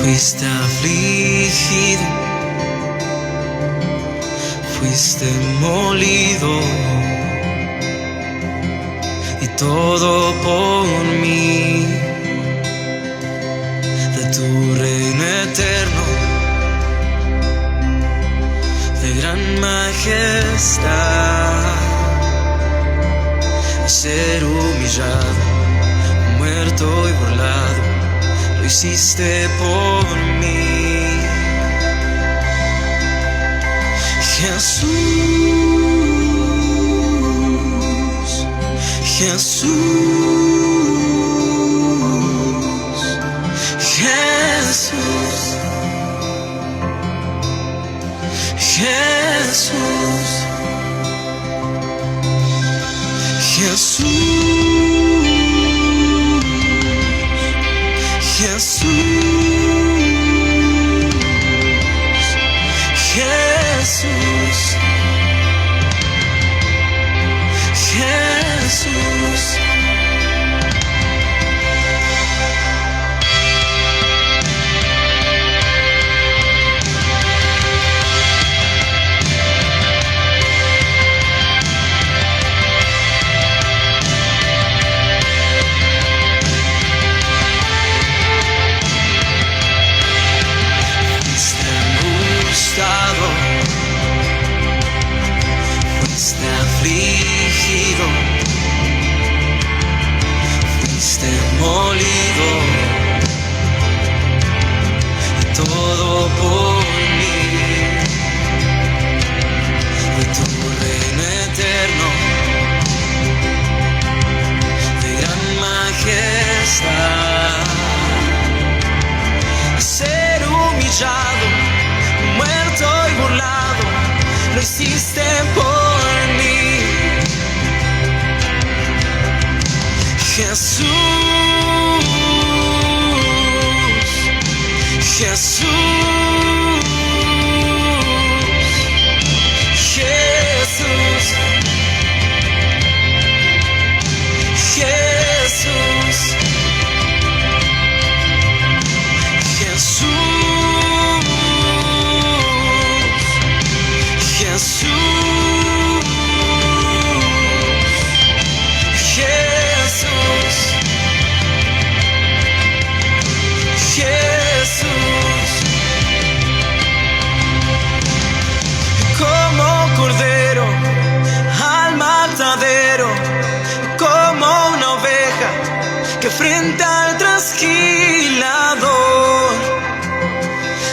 Fuiste afligido, fuiste molido, y todo por mí. De tu reino eterno, de gran majestad, ser humillado, muerto y burlado, lo hiciste por mí. Jesús, Jesús, Jesús, Jesús, Jesús, Jesús, Jesús, Jesús. Fuiste afligido, fuiste molido, y todo por mí. De tu reino eterno, de gran majestad, ser humillado, muerto y burlado, lo hiciste por mí. Jesús, Jesús, Jesús, Jesús, Jesús, Jesús. Cordero al matadero, como una oveja que frente al trasquilador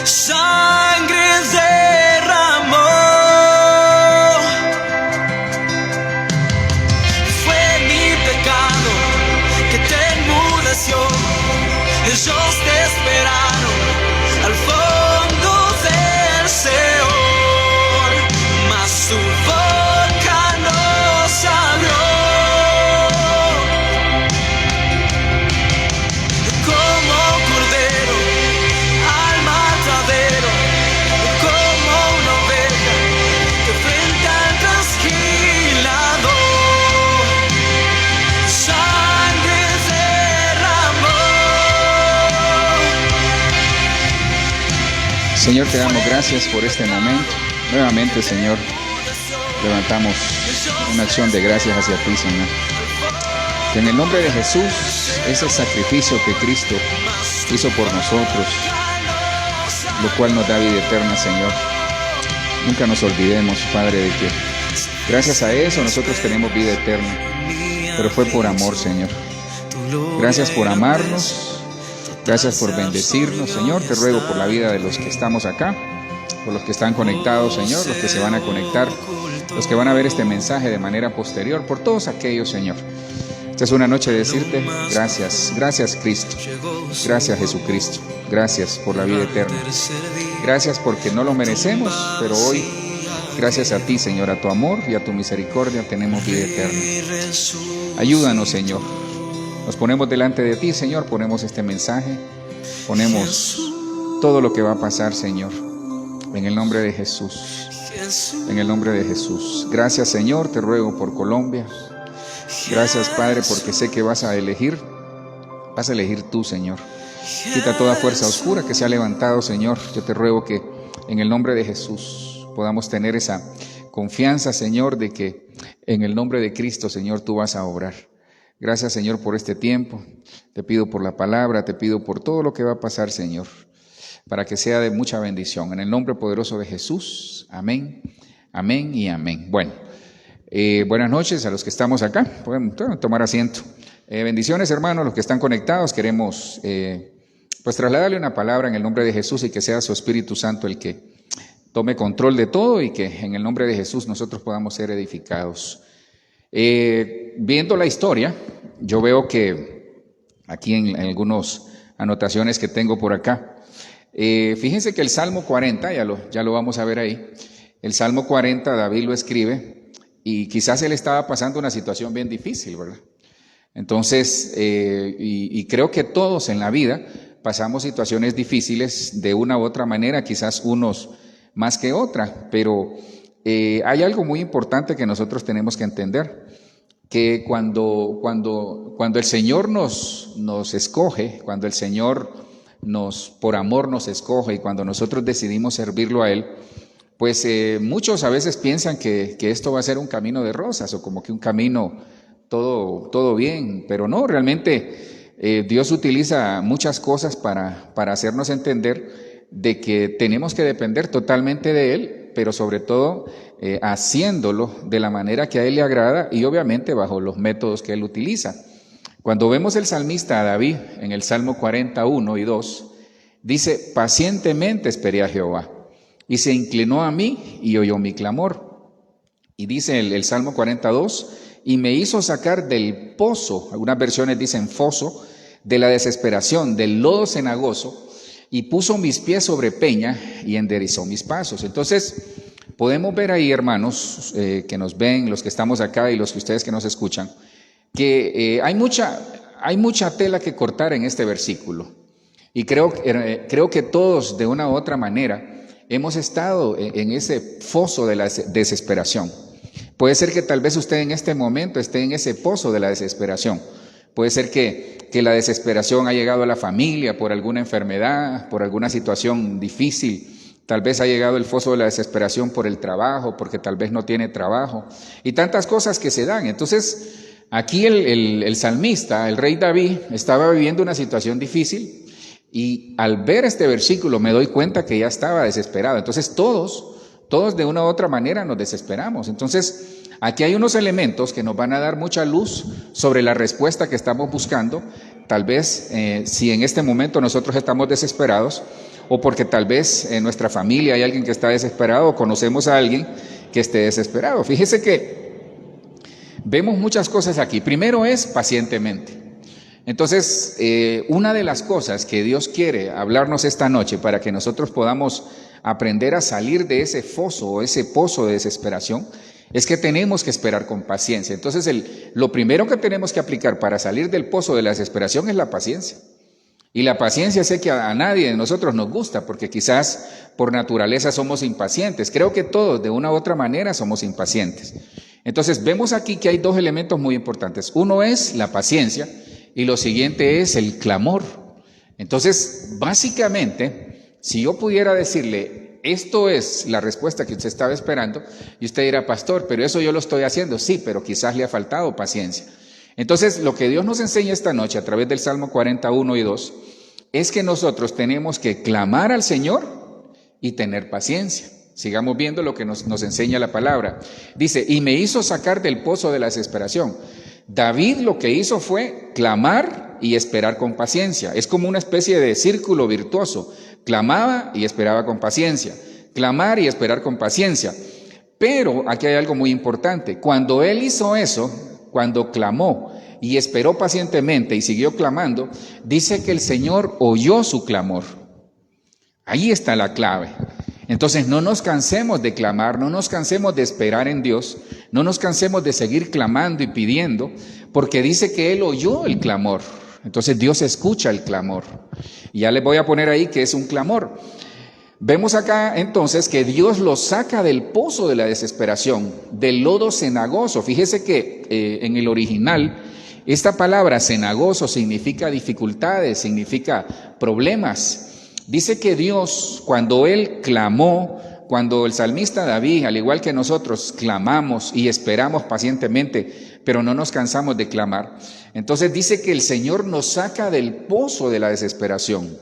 sangre derramó. Fue mi pecado que te enmudeció, ellos te esperaron al fondo del Seol. Su boca no se abrió. Como cordero al matadero, como una oveja que frente al trasquilador sangre derramó. Señor, te damos gracias por este momento. Nuevamente, Señor, levantamos una acción de gracias hacia ti, Señor. Que en el nombre de Jesús, ese sacrificio que Cristo hizo por nosotros, lo cual nos da vida eterna, Señor. Nunca nos olvidemos, Padre, de que gracias a eso nosotros tenemos vida eterna. Pero fue por amor, Señor. Gracias por amarnos. Gracias por bendecirnos, Señor. Te ruego por la vida de los que estamos acá, por los que están conectados, Señor, los que se van a conectar, los que van a ver este mensaje de manera posterior, por todos aquellos, Señor. Esta es una noche de decirte gracias, gracias Cristo, gracias Jesucristo, gracias por la vida eterna. Gracias porque no lo merecemos, pero hoy, gracias a ti, Señor, a tu amor y a tu misericordia, tenemos vida eterna. Ayúdanos, Señor. Nos ponemos delante de ti, Señor, ponemos este mensaje, ponemos todo lo que va a pasar, Señor. En el nombre de Jesús, en el nombre de Jesús. Gracias, Señor, te ruego por Colombia. Gracias, Padre, porque sé que vas a elegir tú, Señor. Quita toda fuerza oscura que se ha levantado, Señor. Yo te ruego que en el nombre de Jesús podamos tener esa confianza, Señor, de que en el nombre de Cristo, Señor, tú vas a obrar. Gracias, Señor, por este tiempo. Te pido por la palabra, te pido por todo lo que va a pasar, Señor, para que sea de mucha bendición. En el nombre poderoso de Jesús. Amén, amén y amén. Bueno, buenas noches a los que estamos acá. Pueden tomar asiento. Bendiciones, hermanos, los que están conectados. Queremos pues trasladarle una palabra en el nombre de Jesús y que sea su Espíritu Santo el que tome control de todo y que en el nombre de Jesús nosotros podamos ser edificados. Viendo la historia, yo veo que aquí en algunas anotaciones que tengo por acá, fíjense que el Salmo 40, ya lo vamos a ver ahí, el Salmo 40 David lo escribe y quizás él estaba pasando una situación bien difícil, ¿verdad? Entonces, y creo que todos en la vida pasamos situaciones difíciles de una u otra manera, quizás unos más que otra, pero hay algo muy importante que nosotros tenemos que entender, que cuando el Señor nos escoge, cuando el Señor por amor nos escoge y cuando nosotros decidimos servirlo a Él, pues muchos a veces piensan que esto va a ser un camino de rosas o como que un camino todo bien, pero no, realmente Dios utiliza muchas cosas para hacernos entender de que tenemos que depender totalmente de Él, pero sobre todo haciéndolo de la manera que a Él le agrada y obviamente bajo los métodos que Él utiliza. Cuando vemos el salmista David en el Salmo 41 y 2, dice: pacientemente esperé a Jehová y se inclinó a mí y oyó mi clamor. Y dice el Salmo 42, y me hizo sacar del pozo, algunas versiones dicen foso, de la desesperación, del lodo cenagoso, y puso mis pies sobre peña y enderezó mis pasos. Entonces, podemos ver ahí, hermanos, que nos ven, los que estamos acá y los que ustedes que nos escuchan, que hay mucha tela que cortar en este versículo. Y creo que todos, de una u otra manera, hemos estado en ese foso de la desesperación. Puede ser que tal vez usted en este momento esté en ese pozo de la desesperación. Puede ser que la desesperación ha llegado a la familia por alguna enfermedad, por alguna situación difícil. Tal vez ha llegado el foso de la desesperación por el trabajo, porque tal vez no tiene trabajo. Y tantas cosas que se dan. Entonces, aquí el salmista, el rey David, estaba viviendo una situación difícil. Y al ver este versículo me doy cuenta que ya estaba desesperado. Entonces todos de una u otra manera nos desesperamos. Entonces, aquí hay unos elementos que nos van a dar mucha luz sobre la respuesta que estamos buscando. Tal vez si en este momento nosotros estamos desesperados, o porque tal vez en nuestra familia hay alguien que está desesperado, o conocemos a alguien que esté desesperado. Fíjese que vemos muchas cosas aquí. Primero es pacientemente. Entonces, una de las cosas que Dios quiere hablarnos esta noche para que nosotros podamos aprender a salir de ese foso o ese pozo de desesperación es que tenemos que esperar con paciencia. Entonces, lo primero que tenemos que aplicar para salir del pozo de la desesperación es la paciencia. Y la paciencia sé que a nadie de nosotros nos gusta, porque quizás por naturaleza somos impacientes. Creo que todos de una u otra manera somos impacientes. Entonces, vemos aquí que hay dos elementos muy importantes. Uno es la paciencia y lo siguiente es el clamor. Entonces, básicamente, si yo pudiera decirle, esto es la respuesta que usted estaba esperando, y usted dirá: pastor, pero eso yo lo estoy haciendo. Sí, pero quizás le ha faltado paciencia. Entonces, lo que Dios nos enseña esta noche a través del Salmo 41 y 2 es que nosotros tenemos que clamar al Señor y tener paciencia. Sigamos viendo lo que nos enseña la palabra. Dice: y me hizo sacar del pozo de la desesperación. David lo que hizo fue clamar y esperar con paciencia. Es como una especie de círculo virtuoso. Clamaba y esperaba con paciencia. Clamar y esperar con paciencia. Pero aquí hay algo muy importante. Cuando él hizo eso, cuando clamó y esperó pacientemente y siguió clamando, dice que el Señor oyó su clamor. Ahí está la clave. Entonces no nos cansemos de clamar, no nos cansemos de esperar en Dios, no nos cansemos de seguir clamando y pidiendo, porque dice que Él oyó el clamor. Entonces Dios escucha el clamor. Y ya les voy a poner ahí que es un clamor. Vemos acá entonces que Dios los saca del pozo de la desesperación, del lodo cenagoso. Fíjese que en el original Esta palabra cenagoso significa dificultades, significa problemas. Dice que Dios, cuando Él clamó, cuando el salmista David, al igual que nosotros, clamamos y esperamos pacientemente, pero no nos cansamos de clamar, entonces dice que el Señor nos saca del pozo de la desesperación,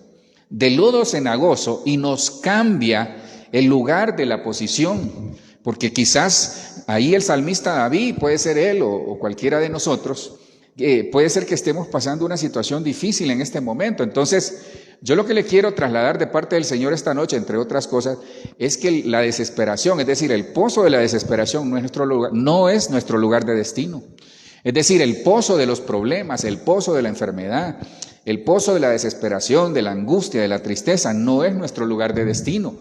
del lodo cenagoso, y nos cambia el lugar de la posición, porque quizás ahí el salmista David, puede ser él o cualquiera de nosotros, puede ser que estemos pasando una situación difícil en este momento. Entonces, yo lo que le quiero trasladar de parte del Señor esta noche, entre otras cosas, es que la desesperación, es decir, el pozo de la desesperación no es nuestro lugar de destino. Es decir, el pozo de los problemas, el pozo de la enfermedad, el pozo de la desesperación, de la angustia, de la tristeza, no es nuestro lugar de destino.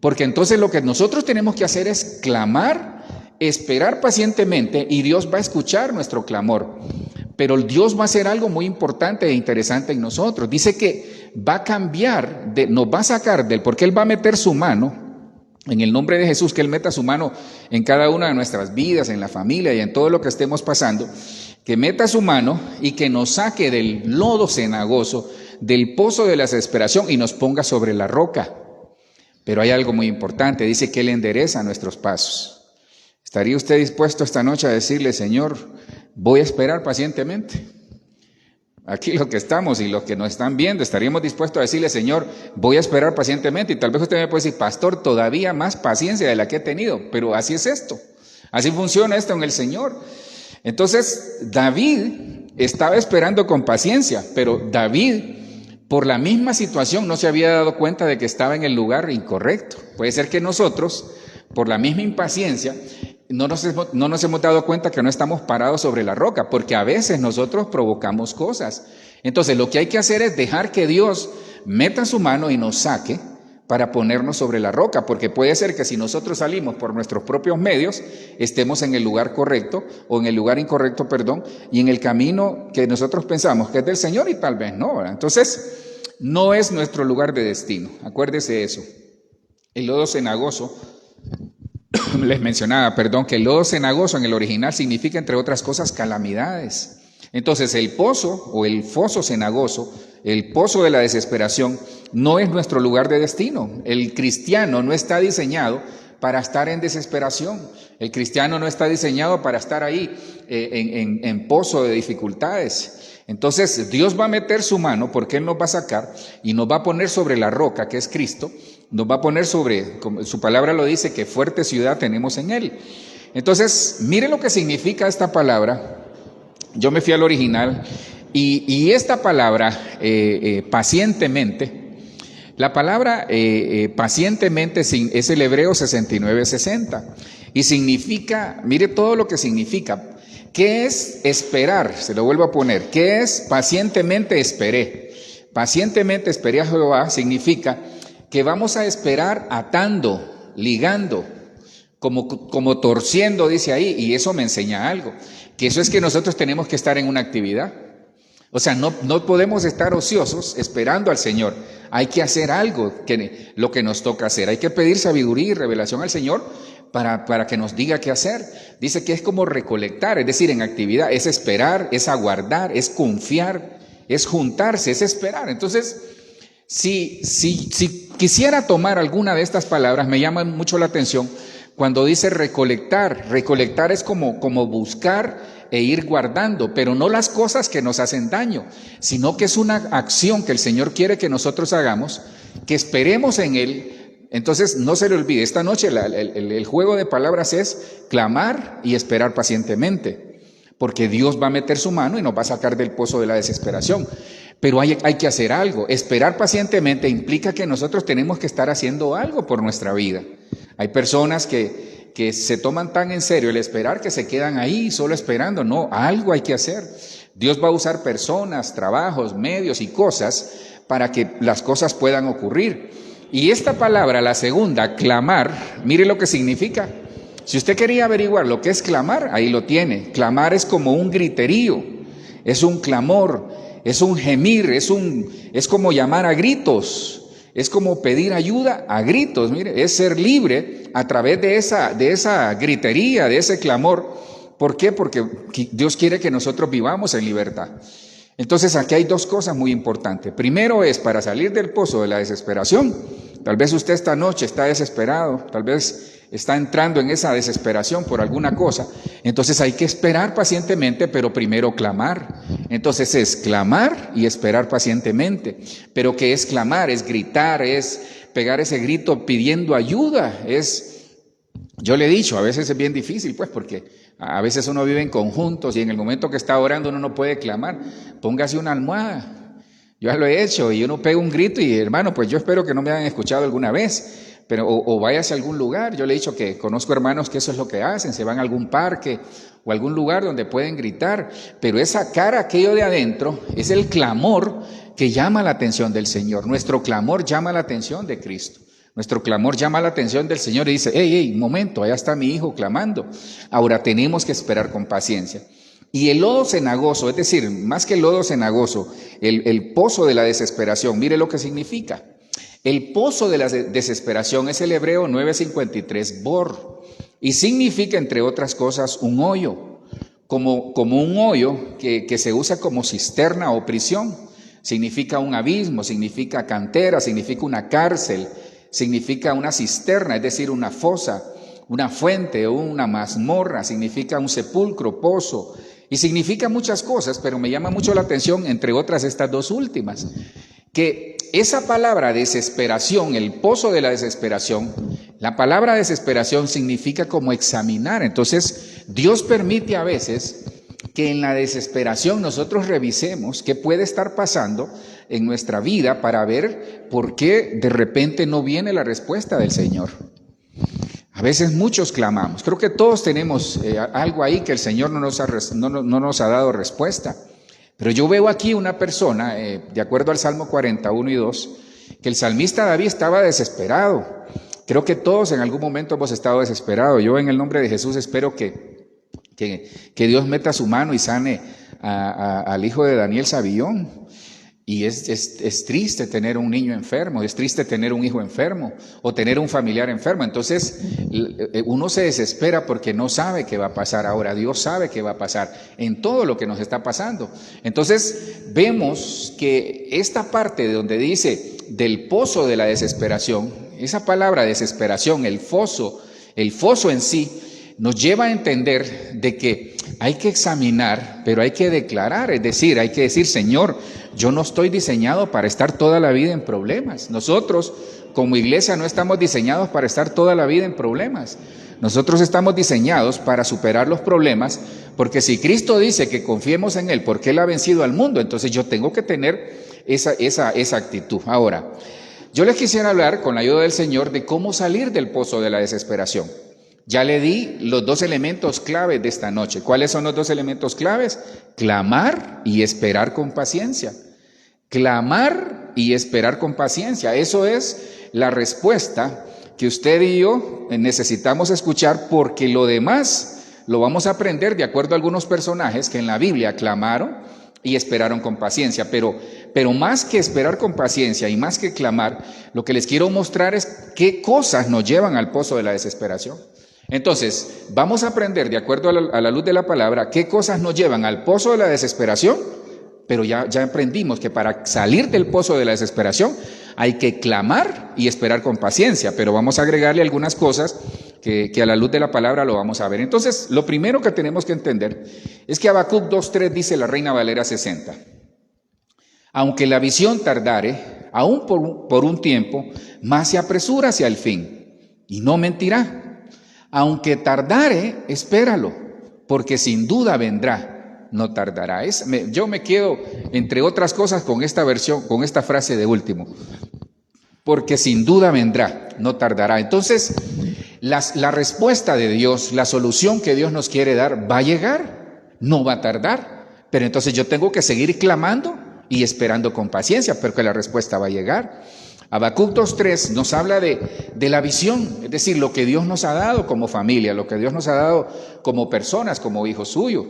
Porque entonces lo que nosotros tenemos que hacer es clamar, esperar pacientemente, y Dios va a escuchar nuestro clamor. Pero Dios va a hacer algo muy importante e interesante en nosotros. Dice que va a cambiar, nos va a sacar porque Él va a meter su mano, en el nombre de Jesús, que Él meta su mano en cada una de nuestras vidas, en la familia y en todo lo que estemos pasando, que meta su mano y que nos saque del lodo cenagoso, del pozo de la desesperación, y nos ponga sobre la roca. Pero hay algo muy importante, dice que Él endereza nuestros pasos. ¿Estaría usted dispuesto esta noche a decirle: Señor, voy a esperar pacientemente? Aquí los que estamos y los que nos están viendo, estaríamos dispuestos a decirle: Señor, voy a esperar pacientemente. Y tal vez usted me puede decir: pastor, todavía más paciencia de la que he tenido. Pero así es esto, así funciona esto en el Señor. Entonces, David estaba esperando con paciencia, pero David, por la misma situación, no se había dado cuenta de que estaba en el lugar incorrecto. Puede ser que nosotros, por la misma impaciencia, no nos hemos dado cuenta que no estamos parados sobre la roca, porque a veces nosotros provocamos cosas. Entonces, lo que hay que hacer es dejar que Dios meta su mano y nos saque para ponernos sobre la roca, porque puede ser que si nosotros salimos por nuestros propios medios, estemos en el lugar correcto o en el lugar incorrecto, y en el camino que nosotros pensamos que es del Señor, y tal vez no, ¿verdad? Entonces, no es nuestro lugar de destino. Acuérdese eso. El lodo cenagoso, les mencionaba, que el lodo cenagoso en el original significa, entre otras cosas, calamidades. Entonces, el pozo o el foso cenagoso, el pozo de la desesperación, no es nuestro lugar de destino. El cristiano no está diseñado para estar en desesperación. El cristiano no está diseñado para estar ahí en pozo de dificultades. Entonces, Dios va a meter su mano, porque Él nos va a sacar y nos va a poner sobre la roca, que es Cristo. Nos va a poner sobre, como su palabra lo dice, que fuerte ciudad tenemos en Él. Entonces, mire lo que significa esta palabra. Yo me fui al original y esta palabra, pacientemente, la palabra pacientemente es el hebreo 69:60 y significa, mire todo lo que significa. ¿Qué es esperar? Se lo vuelvo a poner. ¿Qué es pacientemente esperé? Pacientemente esperé a Jehová significa que vamos a esperar atando, ligando, como torciendo, dice ahí, y eso me enseña algo, que eso es que nosotros tenemos que estar en una actividad. O sea, no podemos estar ociosos esperando al Señor. Hay que hacer algo, lo que nos toca hacer. Hay que pedir sabiduría y revelación al Señor para que nos diga qué hacer. Dice que es como recolectar, es decir, en actividad, es esperar, es aguardar, es confiar, es juntarse, es esperar. Entonces, si quisiera tomar alguna de estas palabras, me llama mucho la atención cuando dice recolectar. Recolectar es como buscar e ir guardando, pero no las cosas que nos hacen daño, sino que es una acción que el Señor quiere que nosotros hagamos, que esperemos en Él. Entonces, no se le olvide, esta noche el juego de palabras es clamar y esperar pacientemente, porque Dios va a meter su mano y nos va a sacar del pozo de la desesperación. Pero hay que hacer algo. Esperar pacientemente implica que nosotros tenemos que estar haciendo algo por nuestra vida. Hay personas que se toman tan en serio el esperar que se quedan ahí solo esperando. No, algo hay que hacer. Dios va a usar personas, trabajos, medios y cosas para que las cosas puedan ocurrir. Y esta palabra, la segunda, clamar, mire lo que significa. Si usted quería averiguar lo que es clamar, ahí lo tiene. Clamar es como un griterío, es un clamor, es un gemir, es como llamar a gritos. Es como pedir ayuda a gritos, mire, es ser libre a través de esa gritería, de ese clamor, ¿Por qué? Porque Dios quiere que nosotros vivamos en libertad. Entonces aquí hay dos cosas muy importantes. Primero es para salir del pozo de la desesperación. Tal vez usted esta noche está desesperado, tal vez está entrando en esa desesperación por alguna cosa. Entonces hay que esperar pacientemente, pero primero clamar. Entonces es clamar y esperar pacientemente. Pero ¿qué es clamar? Es gritar, es pegar ese grito pidiendo ayuda. Yo le he dicho, a veces es bien difícil, pues, porque a veces uno vive en conjuntos y en el momento que está orando uno no puede clamar. Póngase una almohada. Yo ya lo he hecho y uno pega un grito y, hermano, pues yo espero que no me hayan escuchado alguna vez, pero o váyase a algún lugar. Yo le he dicho que conozco hermanos que eso es lo que hacen, se van a algún parque o algún lugar donde pueden gritar, pero es sacar aquello de adentro, es el clamor que llama la atención del Señor. Nuestro clamor llama la atención de Cristo. Nuestro clamor llama la atención del Señor y dice, hey, un momento, allá está mi hijo clamando. Ahora tenemos que esperar con paciencia. Y el lodo cenagoso, es decir, más que el lodo cenagoso, el pozo de la desesperación, mire lo que significa. El pozo de la desesperación es el hebreo 953, bor, y significa, entre otras cosas, un hoyo, como un hoyo que se usa como cisterna o prisión. Significa un abismo, significa cantera, significa una cárcel, significa una cisterna, es decir, una fosa, una fuente o una mazmorra, significa un sepulcro, pozo, y significa muchas cosas, pero me llama mucho la atención, entre otras, estas dos últimas, que esa palabra desesperación, el pozo de la desesperación, la palabra desesperación significa como examinar. Entonces, Dios permite a veces que en la desesperación nosotros revisemos qué puede estar pasando en nuestra vida para ver por qué de repente no viene la respuesta del Señor. A veces muchos clamamos. Creo que todos tenemos algo ahí que el Señor no nos ha dado respuesta. Pero yo veo aquí una persona, de acuerdo al Salmo 41 y 2, que el salmista David estaba desesperado. Creo que todos en algún momento hemos estado desesperados. Yo en el nombre de Jesús espero que Dios meta su mano y sane al hijo de Daniel Savillón. Y es triste tener un niño enfermo, es triste tener un hijo enfermo o tener un familiar enfermo. Entonces uno se desespera porque no sabe qué va a pasar. Ahora Dios sabe qué va a pasar en todo lo que nos está pasando. Entonces vemos que esta parte de donde dice del pozo de la desesperación, esa palabra desesperación, el foso en sí, nos lleva a entender de que hay que examinar, pero hay que declarar, es decir, hay que decir, Señor, yo no estoy diseñado para estar toda la vida en problemas. Nosotros como iglesia no estamos diseñados para estar toda la vida en problemas. Nosotros estamos diseñados para superar los problemas, porque si Cristo dice que confiemos en Él porque Él ha vencido al mundo, entonces yo tengo que tener esa actitud. Ahora, yo les quisiera hablar con la ayuda del Señor de cómo salir del pozo de la desesperación. Ya le di los dos elementos claves de esta noche. ¿Cuáles son los dos elementos claves? Clamar y esperar con paciencia. Clamar y esperar con paciencia. Eso es la respuesta que usted y yo necesitamos escuchar, porque lo demás lo vamos a aprender de acuerdo a algunos personajes que en la Biblia clamaron y esperaron con paciencia. Pero más que esperar con paciencia y más que clamar, lo que les quiero mostrar es qué cosas nos llevan al pozo de la desesperación. Entonces, vamos a aprender, de acuerdo a la luz de la palabra, qué cosas nos llevan al pozo de la desesperación, pero ya aprendimos que para salir del pozo de la desesperación hay que clamar y esperar con paciencia, pero vamos a agregarle algunas cosas que a la luz de la palabra lo vamos a ver. Entonces, lo primero que tenemos que entender es que Habacuc 2:3 dice la Reina Valera 60, aunque la visión tardare, aún por un tiempo, más se apresura hacia el fin, y no mentirá. Aunque tardare, espéralo, porque sin duda vendrá, no tardará. Yo me quedo, entre otras cosas, con esta versión, con esta frase de último, porque sin duda vendrá, no tardará. Entonces, la respuesta de Dios, la solución que Dios nos quiere dar, va a llegar, no va a tardar. Pero entonces yo tengo que seguir clamando y esperando con paciencia, porque la respuesta va a llegar. Habacuc 2:3 nos habla de la visión, es decir, lo que Dios nos ha dado como familia, lo que Dios nos ha dado como personas, como hijos suyos.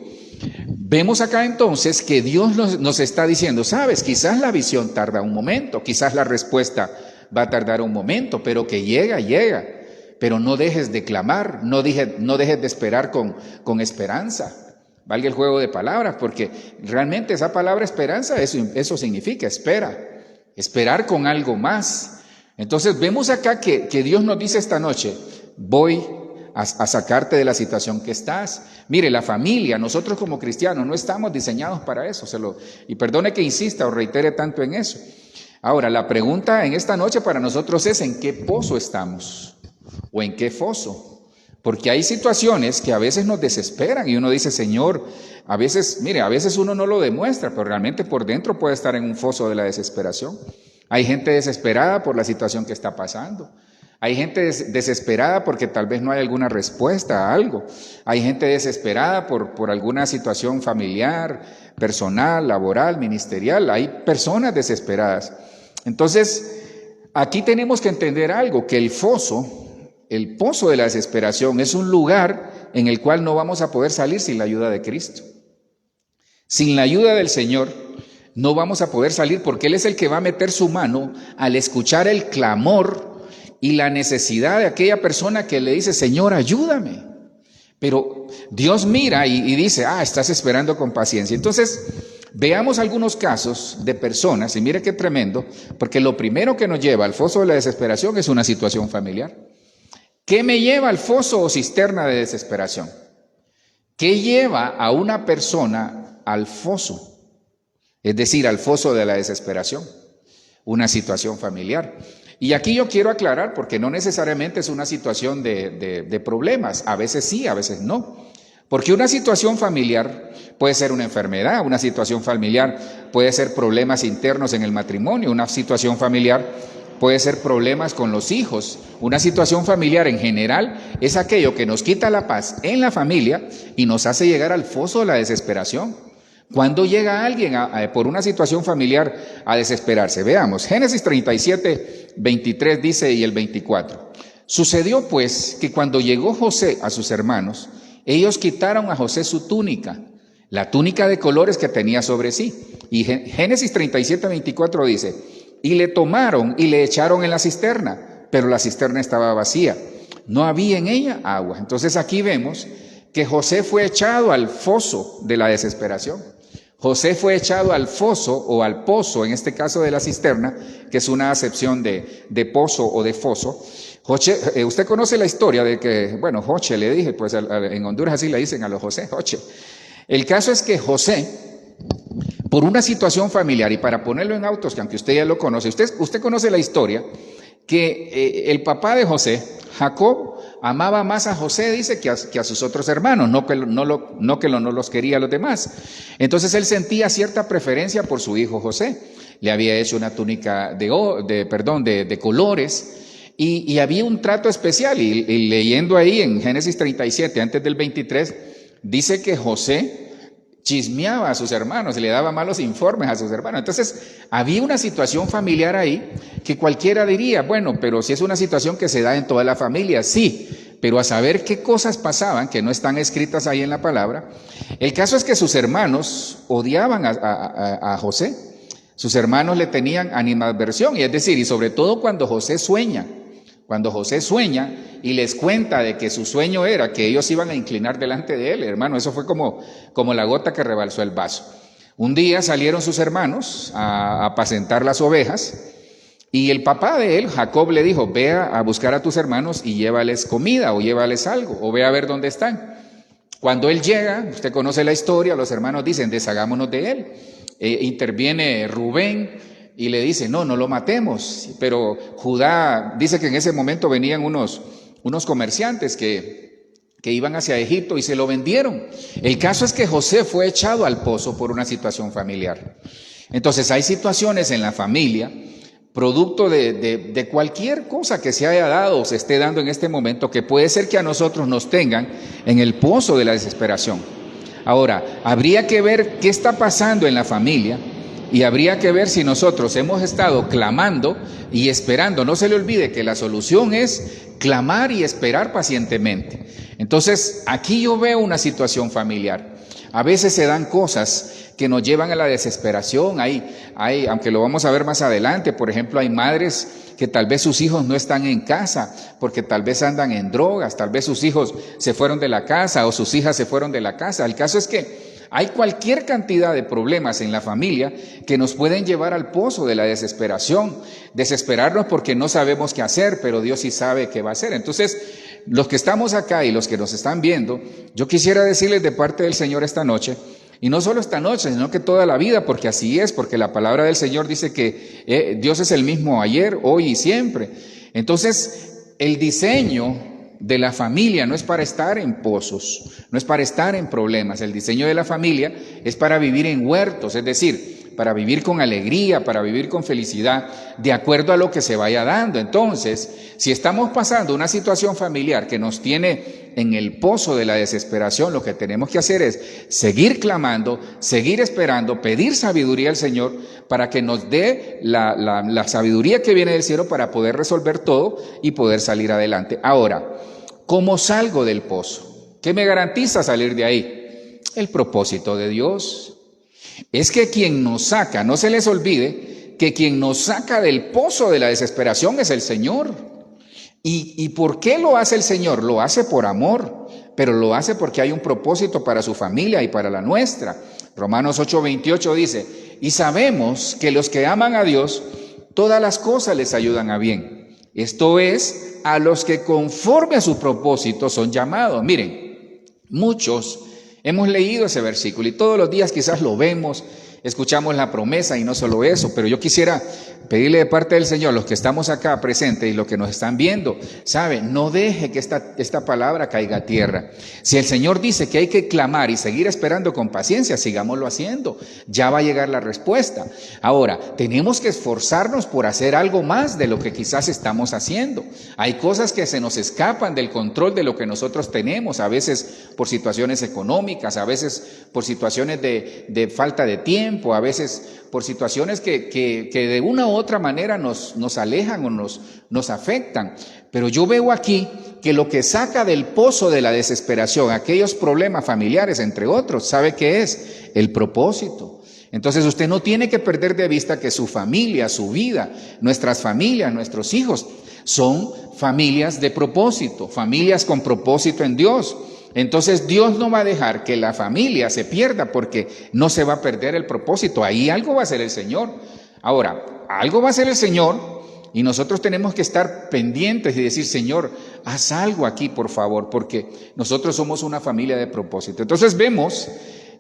Vemos acá entonces que Dios nos está diciendo, sabes, quizás la visión tarda un momento, quizás la respuesta va a tardar un momento, pero que llega. pero no dejes de clamar, no dejes de esperar con esperanza. Valga el juego de palabras, porque realmente esa palabra esperanza, eso significa espera, esperar con algo más. Entonces vemos acá que Dios nos dice esta noche, voy a sacarte de la situación que estás. Mire, la familia, nosotros como cristianos no estamos diseñados para eso, y perdone que insista o reitere tanto en eso. Ahora, la pregunta en esta noche para nosotros es, ¿en qué pozo estamos? ¿O en qué foso? Porque hay situaciones que a veces nos desesperan y uno dice, Señor, a veces uno no lo demuestra, pero realmente por dentro puede estar en un foso de la desesperación. Hay gente desesperada por la situación que está pasando. Hay gente desesperada porque tal vez no hay alguna respuesta a algo. Hay gente desesperada por alguna situación familiar, personal, laboral, ministerial. Hay personas desesperadas. Entonces, aquí tenemos que entender algo, que el pozo de la desesperación es un lugar en el cual no vamos a poder salir sin la ayuda de Cristo. Sin la ayuda del Señor no vamos a poder salir, porque Él es el que va a meter su mano al escuchar el clamor y la necesidad de aquella persona que le dice, Señor, ayúdame. Pero Dios mira y dice, estás esperando con paciencia. Entonces, veamos algunos casos de personas, y mire qué tremendo, porque lo primero que nos lleva al foso de la desesperación es una situación familiar. ¿Qué me lleva al foso o cisterna de desesperación? ¿Qué lleva a una persona al foso? Es decir, al foso de la desesperación, una situación familiar. Y aquí yo quiero aclarar, porque no necesariamente es una situación de problemas, a veces sí, a veces no. Porque una situación familiar puede ser una enfermedad, una situación familiar puede ser problemas internos en el matrimonio, una situación familiar puede ser problemas con los hijos. Una situación familiar en general es aquello que nos quita la paz en la familia y nos hace llegar al foso de la desesperación. ¿Cuándo llega alguien por una situación familiar a desesperarse? Veamos, Génesis 37, 23 dice y el 24. Sucedió pues que cuando llegó José a sus hermanos, ellos quitaron a José su túnica, la túnica de colores que tenía sobre sí. Y Génesis 37, 24 dice, y le tomaron y le echaron en la cisterna, pero la cisterna estaba vacía, no había en ella agua. Entonces aquí vemos que José fue echado al foso de la desesperación. José fue echado al foso o al pozo, en este caso de la cisterna, que es una acepción de pozo o de foso. Usted conoce la historia de que, Joche le dije, pues en Honduras así le dicen a los José, Joche. El caso es que José, por una situación familiar, y para ponerlo en autos, que aunque usted ya lo conoce, usted conoce la historia, que el papá de José, Jacob, amaba más a José, dice, que a sus otros hermanos, no que no los quería a los demás. Entonces él sentía cierta preferencia por su hijo José. Le había hecho una túnica de colores y había un trato especial. Y leyendo ahí en Génesis 37, antes del 23, dice que José chismeaba a sus hermanos y le daba malos informes a sus hermanos. Entonces había una situación familiar ahí que cualquiera diría, pero si es una situación que se da en toda la familia, sí, pero a saber qué cosas pasaban que no están escritas ahí en la palabra. El caso es que sus hermanos odiaban a José. Sus hermanos le tenían animadversión, y es decir, y sobre todo cuando José sueña y les cuenta de que su sueño era que ellos iban a inclinar delante de él, hermano, eso fue como la gota que rebalsó el vaso. Un día salieron sus hermanos a apacentar las ovejas, y el papá de él, Jacob, le dijo, ve a buscar a tus hermanos y llévales comida o llévales algo, o ve a ver dónde están. Cuando él llega, usted conoce la historia, los hermanos dicen, deshagámonos de él. Interviene Rubén y le dice, no lo matemos. Pero Judá dice que en ese momento venían unos comerciantes que iban hacia Egipto y se lo vendieron. El caso es que José fue echado al pozo por una situación familiar. Entonces hay situaciones en la familia, producto de cualquier cosa que se haya dado o se esté dando en este momento, que puede ser que a nosotros nos tengan en el pozo de la desesperación. Ahora, habría que ver qué está pasando en la familia y habría que ver si nosotros hemos estado clamando y esperando. No se le olvide que la solución es clamar y esperar pacientemente. Entonces, aquí yo veo una situación familiar. A veces se dan cosas que nos llevan a la desesperación. Aunque lo vamos a ver más adelante, por ejemplo, hay madres que tal vez sus hijos no están en casa porque tal vez andan en drogas, tal vez sus hijos se fueron de la casa o sus hijas se fueron de la casa. El caso es que hay cualquier cantidad de problemas en la familia que nos pueden llevar al pozo de la desesperación, desesperarnos porque no sabemos qué hacer, pero Dios sí sabe qué va a hacer. Entonces, los que estamos acá y los que nos están viendo, yo quisiera decirles de parte del Señor esta noche, y no solo esta noche, sino que toda la vida, porque así es, porque la palabra del Señor dice que Dios es el mismo ayer, hoy y siempre. Entonces, el diseño de la familia no es para estar en pozos, no es para estar en problemas. El diseño de la familia es para vivir en huertos, es decir, para vivir con alegría, para vivir con felicidad, de acuerdo a lo que se vaya dando. Entonces, si estamos pasando una situación familiar que nos tiene en el pozo de la desesperación, lo que tenemos que hacer es seguir clamando, seguir esperando, pedir sabiduría al Señor para que nos dé la sabiduría que viene del cielo para poder resolver todo y poder salir adelante. Ahora, ¿cómo salgo del pozo? ¿Qué me garantiza salir de ahí? El propósito de Dios. Es que quien nos saca, no se les olvide que quien nos saca del pozo de la desesperación es el Señor. ¿Y por qué lo hace el Señor? Lo hace por amor, pero lo hace porque hay un propósito para su familia y para la nuestra. Romanos 8:28 dice, y sabemos que los que aman a Dios, todas las cosas les ayudan a bien. Esto es, a los que conforme a su propósito son llamados. Miren, muchos hemos leído ese versículo y todos los días quizás lo vemos, escuchamos la promesa y no solo eso, pero yo quisiera pedirle de parte del Señor, los que estamos acá presentes y los que nos están viendo, ¿sabe? No deje que esta palabra caiga a tierra. Si el Señor dice que hay que clamar y seguir esperando con paciencia, sigámoslo haciendo. Ya va a llegar la respuesta. Ahora, tenemos que esforzarnos por hacer algo más de lo que quizás estamos haciendo. Hay cosas que se nos escapan del control de lo que nosotros tenemos, a veces por situaciones económicas, a veces por situaciones de falta de tiempo, a veces por situaciones que de una u otra manera nos alejan o nos afectan. Pero yo veo aquí que lo que saca del pozo de la desesperación, aquellos problemas familiares, entre otros, ¿sabe qué es? El propósito. Entonces usted no tiene que perder de vista que su familia, su vida, nuestras familias, nuestros hijos, son familias de propósito, familias con propósito en Dios. Entonces Dios no va a dejar que la familia se pierda porque no se va a perder el propósito. Ahí algo va a hacer el Señor. Ahora, algo va a hacer el Señor y nosotros tenemos que estar pendientes y decir, Señor, haz algo aquí, por favor, porque nosotros somos una familia de propósito. Entonces vemos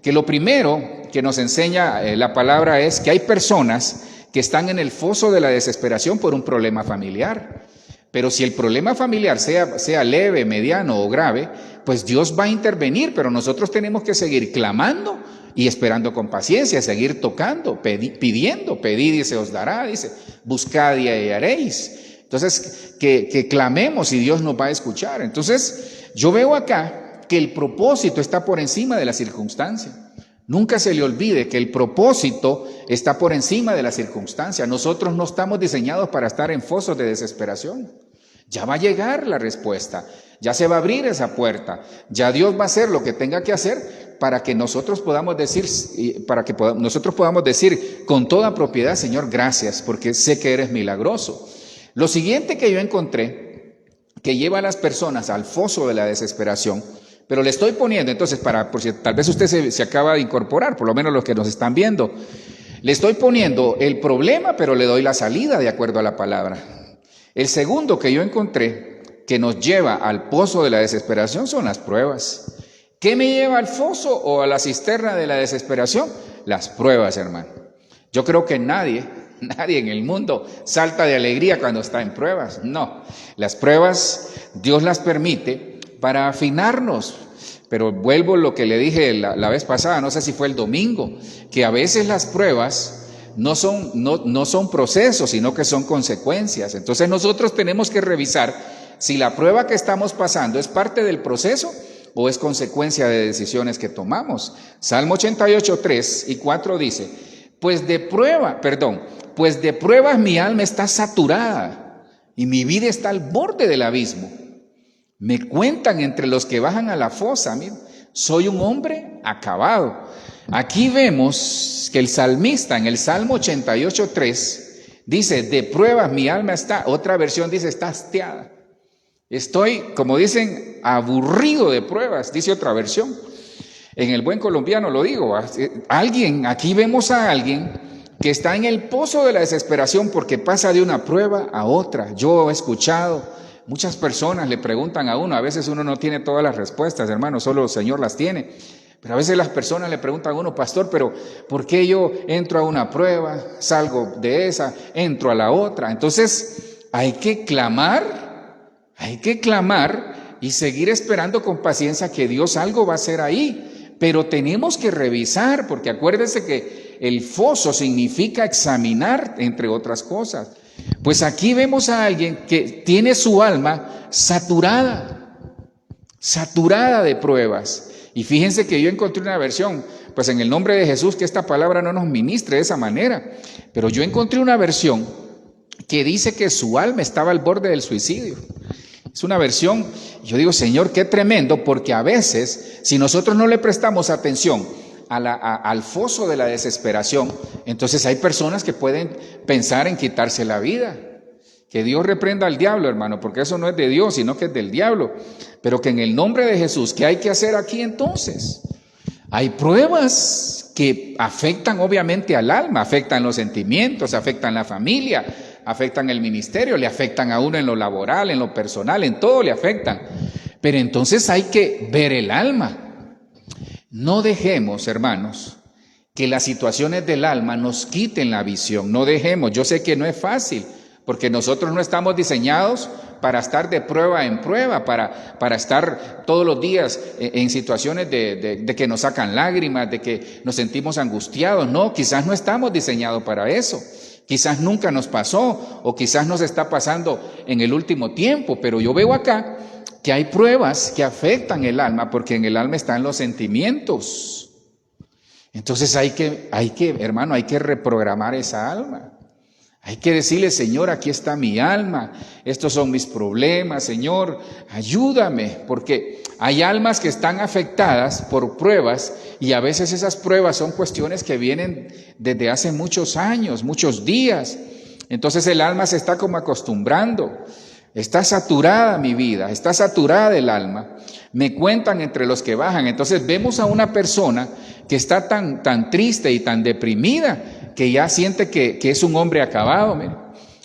que lo primero que nos enseña la palabra es que hay personas que están en el foso de la desesperación por un problema familiar. Pero si el problema familiar sea leve, mediano o grave, pues Dios va a intervenir, pero nosotros tenemos que seguir clamando y esperando con paciencia, seguir tocando, pidiendo, pedid y se os dará, dice, buscad y hallaréis. Entonces, que clamemos y Dios nos va a escuchar. Entonces, yo veo acá que el propósito está por encima de la circunstancia. Nunca se le olvide que el propósito está por encima de la circunstancia. Nosotros no estamos diseñados para estar en fosos de desesperación. Ya va a llegar la respuesta, ya se va a abrir esa puerta, ya Dios va a hacer lo que tenga que hacer para que nosotros podamos decir, con toda propiedad, Señor, gracias, porque sé que eres milagroso. Lo siguiente que yo encontré, que lleva a las personas al foso de la desesperación, pero le estoy poniendo, entonces, por si tal vez usted se acaba de incorporar, por lo menos los que nos están viendo, le estoy poniendo el problema, pero le doy la salida de acuerdo a la palabra. El segundo que yo encontré que nos lleva al pozo de la desesperación son las pruebas. ¿Qué me lleva al foso o a la cisterna de la desesperación? Las pruebas, hermano. Yo creo que nadie en el mundo salta de alegría cuando está en pruebas. No, las pruebas Dios las permite para afinarnos. Pero vuelvo a lo que le dije la vez pasada, no sé si fue el domingo, que a veces las pruebas no son procesos, sino que son consecuencias. Entonces nosotros tenemos que revisar si la prueba que estamos pasando es parte del proceso o es consecuencia de decisiones que tomamos. Salmo 88, 3 y 4 dice, pues de pruebas mi alma está saturada y mi vida está al borde del abismo. Me cuentan entre los que bajan a la fosa, mira, soy un hombre acabado. Aquí vemos que el salmista en el Salmo 88:3 dice, de pruebas mi alma está, otra versión dice, está hastiada. Estoy, como dicen, aburrido de pruebas, dice otra versión. En el buen colombiano lo digo, aquí vemos a alguien que está en el pozo de la desesperación porque pasa de una prueba a otra. Yo he escuchado, muchas personas le preguntan a uno, a veces uno no tiene todas las respuestas, hermano, solo el Señor las tiene. Pero a veces las personas le preguntan a uno, pastor, pero ¿por qué yo entro a una prueba, salgo de esa, entro a la otra? Entonces hay que clamar y seguir esperando con paciencia que Dios algo va a hacer ahí. Pero tenemos que revisar, porque acuérdense que el foso significa examinar, entre otras cosas. Pues aquí vemos a alguien que tiene su alma saturada de pruebas. Y fíjense que yo encontré una versión, pues en el nombre de Jesús, que esta palabra no nos ministre de esa manera, pero yo encontré una versión que dice que su alma estaba al borde del suicidio. Es una versión, yo digo, Señor, qué tremendo, porque a veces, si nosotros no le prestamos atención al foso de la desesperación, entonces hay personas que pueden pensar en quitarse la vida. Que Dios reprenda al diablo, hermano, porque eso no es de Dios, sino que es del diablo. Pero que en el nombre de Jesús, ¿qué hay que hacer aquí entonces? Hay pruebas que afectan obviamente al alma, afectan los sentimientos, afectan la familia, afectan el ministerio, le afectan a uno en lo laboral, en lo personal, en todo le afectan. Pero entonces hay que ver el alma. No dejemos, hermanos, que las situaciones del alma nos quiten la visión. No dejemos, yo sé que no es fácil, porque nosotros no estamos diseñados para estar de prueba en prueba, para estar todos los días en situaciones de que nos sacan lágrimas, de que nos sentimos angustiados. No, quizás no estamos diseñados para eso. Quizás nunca nos pasó o quizás nos está pasando en el último tiempo, pero yo veo acá que hay pruebas que afectan el alma, porque en el alma están los sentimientos. Entonces hay que, hermano, hay que reprogramar esa alma. Hay que decirle, Señor, aquí está mi alma, estos son mis problemas, Señor, ayúdame, porque hay almas que están afectadas por pruebas y a veces esas pruebas son cuestiones que vienen desde hace muchos años, muchos días. Entonces el alma se está como acostumbrando, está saturada mi vida, está saturada el alma. Me cuentan entre los que bajan, entonces vemos a una persona que está tan triste y tan deprimida, que ya siente que es un hombre acabado. Mire.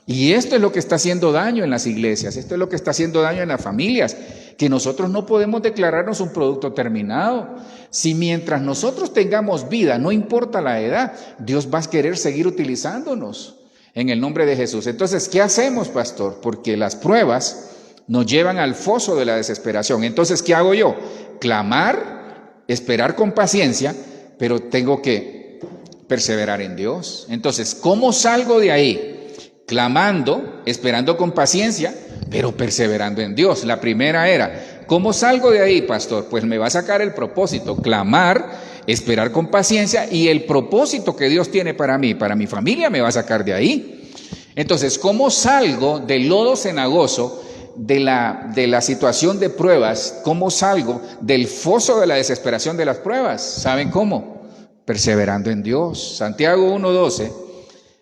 Y esto es lo que está haciendo daño en las iglesias, esto es lo que está haciendo daño en las familias, que nosotros no podemos declararnos un producto terminado. Si mientras nosotros tengamos vida, no importa la edad, Dios va a querer seguir utilizándonos en el nombre de Jesús. Entonces, ¿qué hacemos, pastor? Porque las pruebas nos llevan al foso de la desesperación. Entonces, ¿qué hago yo? Clamar, esperar con paciencia, pero tengo que perseverar en Dios. Entonces, ¿cómo salgo de ahí? Clamando, esperando con paciencia, pero perseverando en Dios. La primera era, ¿cómo salgo de ahí, pastor? Pues me va a sacar el propósito, clamar, esperar con paciencia, y el propósito que Dios tiene para mí, para mi familia, me va a sacar de ahí. Entonces, ¿cómo salgo del lodo cenagoso, de la situación de pruebas? ¿Cómo salgo del foso de la desesperación de las pruebas? ¿Saben cómo? Perseverando en Dios. Santiago 1:12,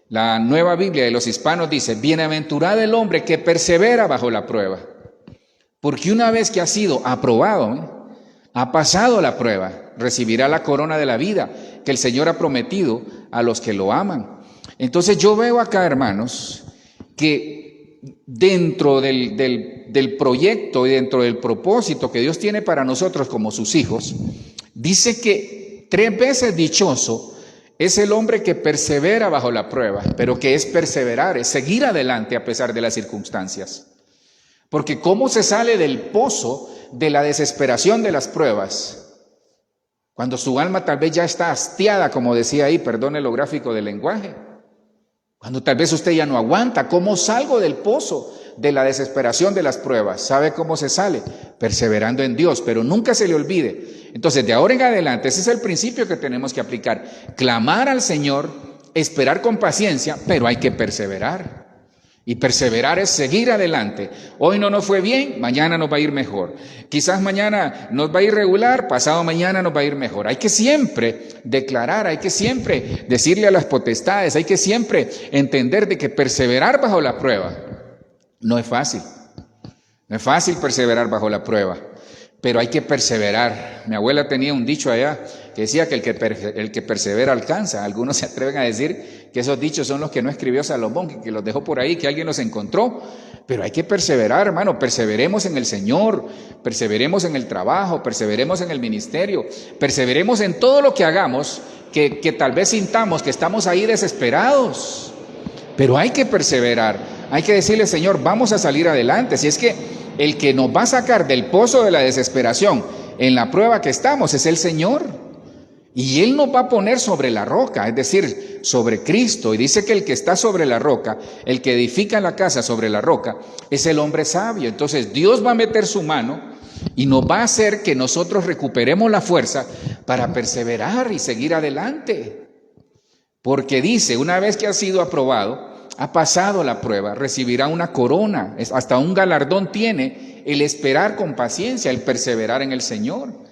la Nueva Biblia de los Hispanos dice, bienaventurado el hombre que persevera bajo la prueba, porque una vez que ha sido aprobado, ha pasado la prueba, recibirá la corona de la vida que el Señor ha prometido a los que lo aman. Entonces yo veo acá, hermanos, que dentro del proyecto y dentro del propósito que Dios tiene para nosotros como sus hijos, dice que 3 veces dichoso es el hombre que persevera bajo la prueba, pero que es perseverar, es seguir adelante a pesar de las circunstancias. Porque ¿cómo se sale del pozo de la desesperación de las pruebas? Cuando su alma tal vez ya está hastiada, como decía ahí, perdone lo gráfico del lenguaje. Cuando tal vez usted ya no aguanta, ¿cómo salgo del pozo de la desesperación de las pruebas? ¿Sabe cómo se sale? Perseverando en Dios, pero nunca se le olvide. Entonces, de ahora en adelante, ese es el principio que tenemos que aplicar. Clamar al Señor, esperar con paciencia, pero hay que perseverar. Y perseverar es seguir adelante. Hoy no nos fue bien, mañana nos va a ir mejor. Quizás mañana nos va a ir regular, pasado mañana nos va a ir mejor. Hay que siempre declarar, hay que siempre decirle a las potestades, hay que siempre entender de que perseverar bajo la prueba no es fácil. No es fácil perseverar bajo la prueba, pero hay que perseverar. Mi abuela tenía un dicho allá que decía que el que persevera alcanza. Algunos se atreven a decir que esos dichos son los que no escribió Salomón, que los dejó por ahí, que alguien los encontró. Pero hay que perseverar, hermano. Perseveremos en el Señor, perseveremos en el trabajo, perseveremos en el ministerio, perseveremos en todo lo que hagamos, que tal vez sintamos que estamos ahí desesperados. Pero hay que perseverar, hay que decirle, Señor, vamos a salir adelante. Si es que el que nos va a sacar del pozo de la desesperación en la prueba que estamos es el Señor. Y Él nos va a poner sobre la roca, es decir, sobre Cristo. Y dice que el que está sobre la roca, el que edifica la casa sobre la roca, es el hombre sabio. Entonces Dios va a meter su mano y nos va a hacer que nosotros recuperemos la fuerza para perseverar y seguir adelante. Porque dice, una vez que ha sido aprobado, ha pasado la prueba, recibirá una corona, hasta un galardón tiene el esperar con paciencia, el perseverar en el Señor.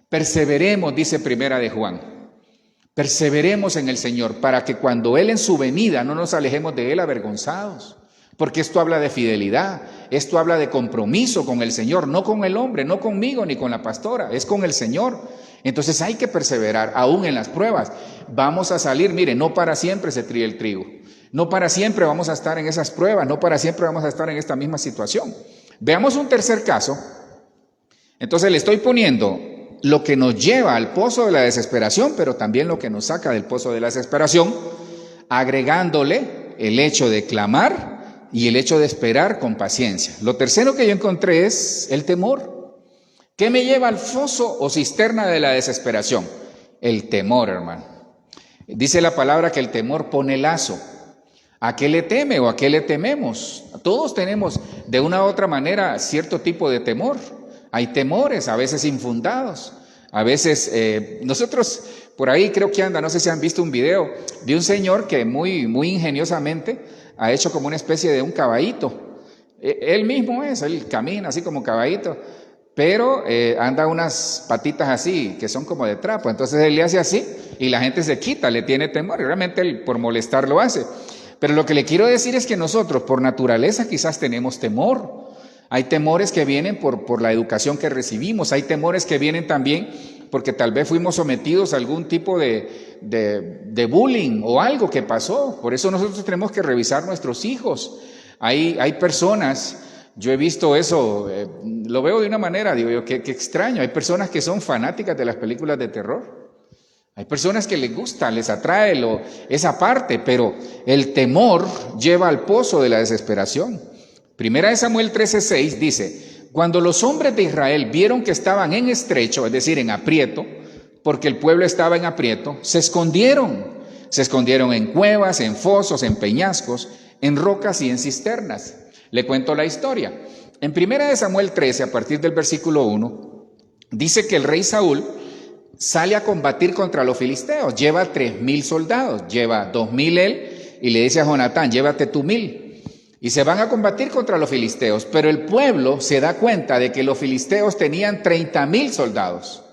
Perseveremos, dice Primera de Juan, perseveremos en el Señor para que cuando Él en su venida no nos alejemos de Él avergonzados. Porque esto habla de fidelidad, esto habla de compromiso con el Señor, no con el hombre, no conmigo ni con la pastora, es con el Señor. Entonces hay que perseverar aún en las pruebas. Vamos a salir, mire, no para siempre se tríe el trigo, no para siempre vamos a estar en esas pruebas, no para siempre vamos a estar en esta misma situación. Veamos un tercer caso. Entonces le estoy poniendo lo que nos lleva al pozo de la desesperación, pero también lo que nos saca del pozo de la desesperación, agregándole el hecho de clamar y el hecho de esperar con paciencia. Lo tercero que yo encontré es el temor. ¿Qué me lleva al foso o cisterna de la desesperación? El temor, hermano. Dice la palabra que el temor pone lazo. ¿A qué le teme o a qué le tememos? Todos tenemos de una u otra manera cierto tipo de temor. Hay temores, a veces infundados, a veces nosotros por ahí creo que anda, no sé si han visto un video de un señor que muy ingeniosamente ha hecho como una especie de un caballito. Él mismo él camina así como caballito, pero anda unas patitas así que son como de trapo. Entonces él le hace así y la gente se quita, le tiene temor y realmente él por molestar lo hace. Pero lo que le quiero decir es que nosotros por naturaleza quizás tenemos temor. Hay temores que vienen por la educación que recibimos, hay temores que vienen también porque tal vez fuimos sometidos a algún tipo de bullying o algo que pasó. Por eso nosotros tenemos que revisar nuestros hijos. Hay personas, yo he visto eso, lo veo de una manera, digo yo, qué extraño. Hay personas que son fanáticas de las películas de terror. Hay personas que les gusta, les atrae esa parte, pero el temor lleva al pozo de la desesperación. Primera de Samuel 13:6 dice, cuando los hombres de Israel vieron que estaban en estrecho, es decir, en aprieto, porque el pueblo estaba en aprieto, se escondieron en cuevas, en fosos, en peñascos, en rocas y en cisternas. Le cuento la historia. En Primera de Samuel 13, a partir del versículo 1, dice que el rey Saúl sale a combatir contra los filisteos, lleva 3,000 soldados, lleva 2,000 él y le dice a Jonatán, llévate tú 1,000. Y se van a combatir contra los filisteos, pero el pueblo se da cuenta de que los filisteos tenían 30,000 soldados.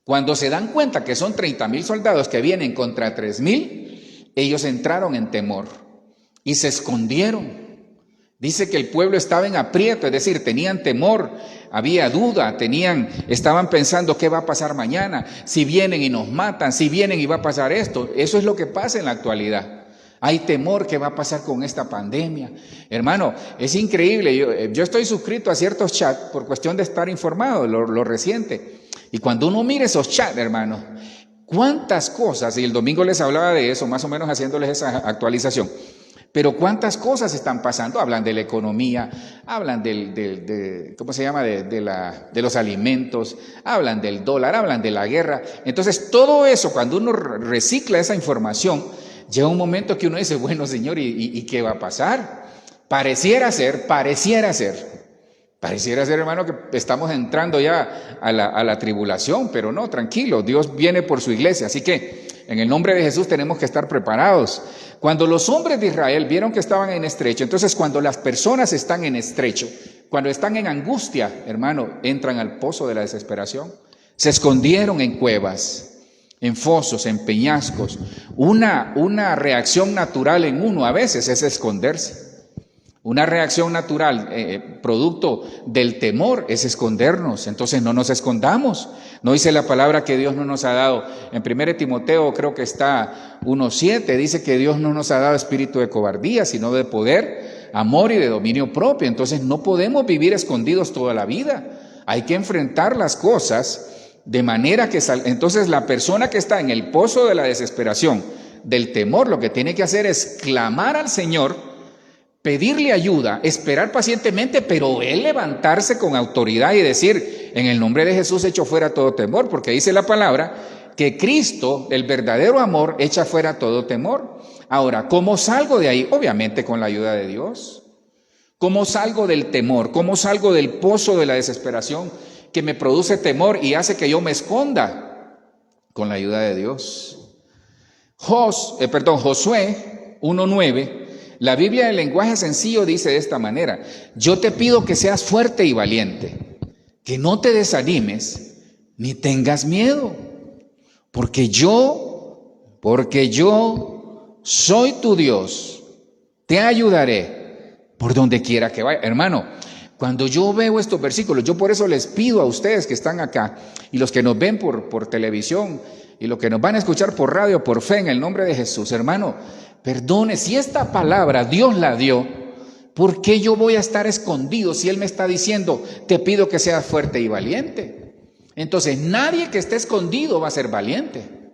Cuando se dan cuenta que son 30,000 soldados que vienen contra 3,000, ellos entraron en temor y se escondieron. Dice que el pueblo estaba en aprieto, es decir, tenían temor, había duda, estaban pensando qué va a pasar mañana, si vienen y nos matan, si vienen y va a pasar esto. Eso es lo que pasa en la actualidad. Hay temor que va a pasar con esta pandemia. Hermano, es increíble. Yo estoy suscrito a ciertos chats por cuestión de estar informado, lo reciente. Y cuando uno mira esos chats, hermano, cuántas cosas, y el domingo les hablaba de eso, más o menos haciéndoles esa actualización, pero cuántas cosas están pasando. Hablan de la economía, hablan ¿cómo se llama? De los alimentos, hablan del dólar, hablan de la guerra. Entonces, todo eso, cuando uno recicla esa información, llega un momento que uno dice, bueno, Señor, ¿y qué va a pasar? Pareciera ser, hermano, que estamos entrando ya a la tribulación, pero no, tranquilo, Dios viene por su iglesia. Así que en el nombre de Jesús tenemos que estar preparados. Cuando los hombres de Israel vieron que estaban en estrecho, entonces cuando las personas están en estrecho, cuando están en angustia, hermano, entran al pozo de la desesperación. Se escondieron en cuevas, en fosos, en peñascos. Una reacción natural en uno a veces es esconderse. Una reacción natural, producto del temor, es escondernos. Entonces no nos escondamos. No dice la palabra que Dios no nos ha dado. En 1 Timoteo creo que está 1:7, dice que Dios no nos ha dado espíritu de cobardía, sino de poder, amor y de dominio propio. Entonces no podemos vivir escondidos toda la vida. Hay que enfrentar las cosas de manera que entonces la persona que está en el pozo de la desesperación, del temor, lo que tiene que hacer es clamar al Señor, pedirle ayuda, esperar pacientemente, pero él levantarse con autoridad y decir, en el nombre de Jesús echo fuera todo temor, porque dice la palabra que Cristo, el verdadero amor, echa fuera todo temor. Ahora, ¿cómo salgo de ahí? Obviamente con la ayuda de Dios. ¿Cómo salgo del temor? ¿Cómo salgo del pozo de la desesperación que me produce temor y hace que yo me esconda? Con la ayuda de Dios. Josué 1:9. La Biblia en lenguaje sencillo dice de esta manera: yo te pido que seas fuerte y valiente, que no te desanimes ni tengas miedo, porque yo soy tu Dios, te ayudaré por donde quiera que vaya. Hermano, cuando yo veo estos versículos, yo por eso les pido a ustedes que están acá y los que nos ven por televisión y los que nos van a escuchar por radio, por fe en el nombre de Jesús, hermano, perdone, si esta palabra Dios la dio, ¿por qué yo voy a estar escondido si Él me está diciendo, te pido que seas fuerte y valiente? Entonces, nadie que esté escondido va a ser valiente.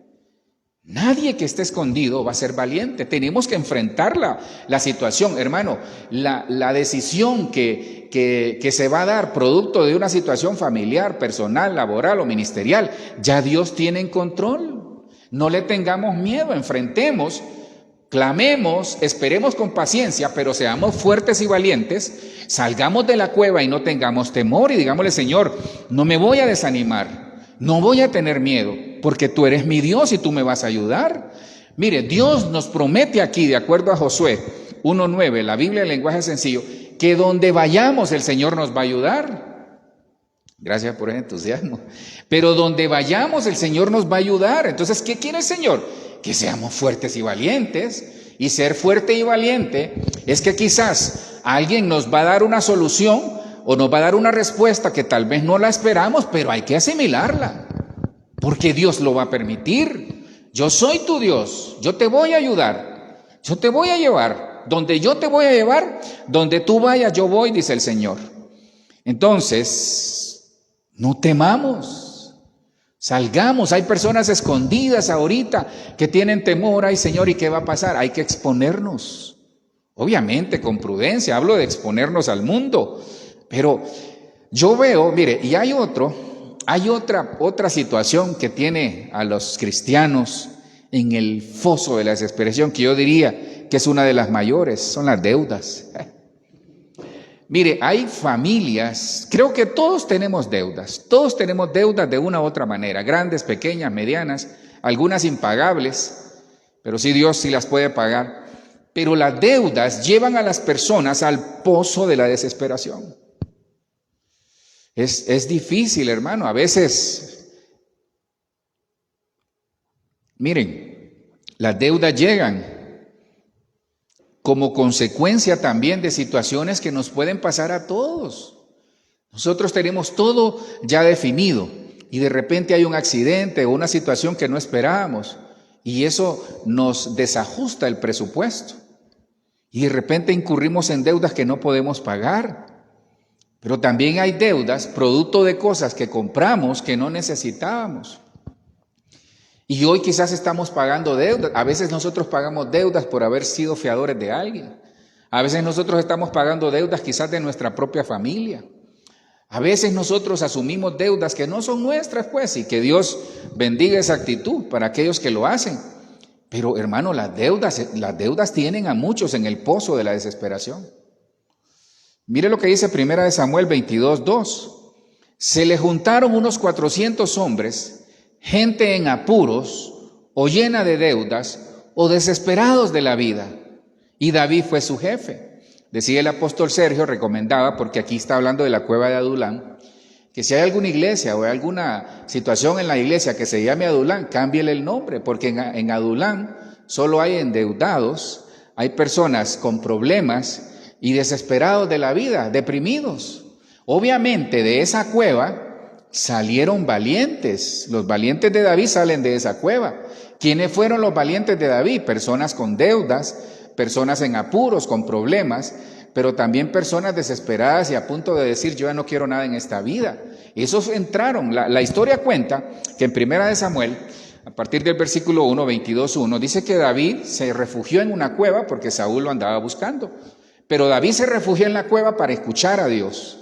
Nadie que esté escondido va a ser valiente. Tenemos que enfrentar la situación, hermano. La decisión que se va a dar producto de una situación familiar, personal, laboral o ministerial, ya Dios tiene en control. No le tengamos miedo, enfrentemos. Clamemos, esperemos con paciencia, pero seamos fuertes y valientes, salgamos de la cueva y no tengamos temor y digámosle, Señor, no me voy a desanimar, no voy a tener miedo, porque tú eres mi Dios y tú me vas a ayudar. Mire, Dios nos promete aquí, de acuerdo a Josué 1:9, la Biblia en lenguaje sencillo, que donde vayamos el Señor nos va a ayudar. Gracias por el entusiasmo. Pero donde vayamos el Señor nos va a ayudar. Entonces, ¿qué quiere el Señor? Que seamos fuertes y valientes. Y ser fuerte y valiente es que quizás alguien nos va a dar una solución o nos va a dar una respuesta que tal vez no la esperamos, pero hay que asimilarla, porque Dios lo va a permitir. Yo soy tu Dios, yo te voy a ayudar, yo te voy a llevar, donde yo te voy a llevar, donde tú vayas yo voy, dice el Señor. Entonces, no temamos. Salgamos, hay personas escondidas ahorita que tienen temor. Ay, Señor, ¿y qué va a pasar? Hay que exponernos, obviamente con prudencia, hablo de exponernos al mundo, pero yo veo, mire, y hay otra situación que tiene a los cristianos en el foso de la desesperación, que yo diría que es una de las mayores, son las deudas. Mire, hay familias, creo que todos tenemos deudas de una u otra manera, grandes, pequeñas, medianas, algunas impagables, pero sí Dios sí las puede pagar. Pero las deudas llevan a las personas al pozo de la desesperación. Es difícil, hermano, a veces, miren, las deudas llegan como consecuencia también de situaciones que nos pueden pasar a todos. Nosotros tenemos todo ya definido y de repente hay un accidente o una situación que no esperábamos y eso nos desajusta el presupuesto y de repente incurrimos en deudas que no podemos pagar. Pero también hay deudas producto de cosas que compramos que no necesitábamos. Y hoy quizás estamos pagando deudas. A veces nosotros pagamos deudas por haber sido fiadores de alguien. A veces nosotros estamos pagando deudas quizás de nuestra propia familia. A veces nosotros asumimos deudas que no son nuestras, pues, y que Dios bendiga esa actitud para aquellos que lo hacen. Pero, hermano, las deudas tienen a muchos en el pozo de la desesperación. Mire lo que dice 1 Samuel 22:2. Se le juntaron unos 400 hombres, gente en apuros, o llena de deudas, o desesperados de la vida. Y David fue su jefe. Decía el apóstol Sergio, recomendaba, porque aquí está hablando de la cueva de Adulán, que si hay alguna iglesia o hay alguna situación en la iglesia que se llame Adulán, cámbiele el nombre, porque en Adulán solo hay endeudados, hay personas con problemas y desesperados de la vida, deprimidos. Obviamente de esa cueva salieron valientes. Los valientes de David salen de esa cueva. ¿Quiénes fueron los valientes de David? Personas con deudas, personas en apuros, con problemas, pero también personas desesperadas y a punto de decir, yo ya no quiero nada en esta vida. Esos entraron. La historia cuenta que en Primera de Samuel, a partir del versículo 1, 22:1, dice que David se refugió en una cueva porque Saúl lo andaba buscando. Pero David se refugió en la cueva para escuchar a Dios.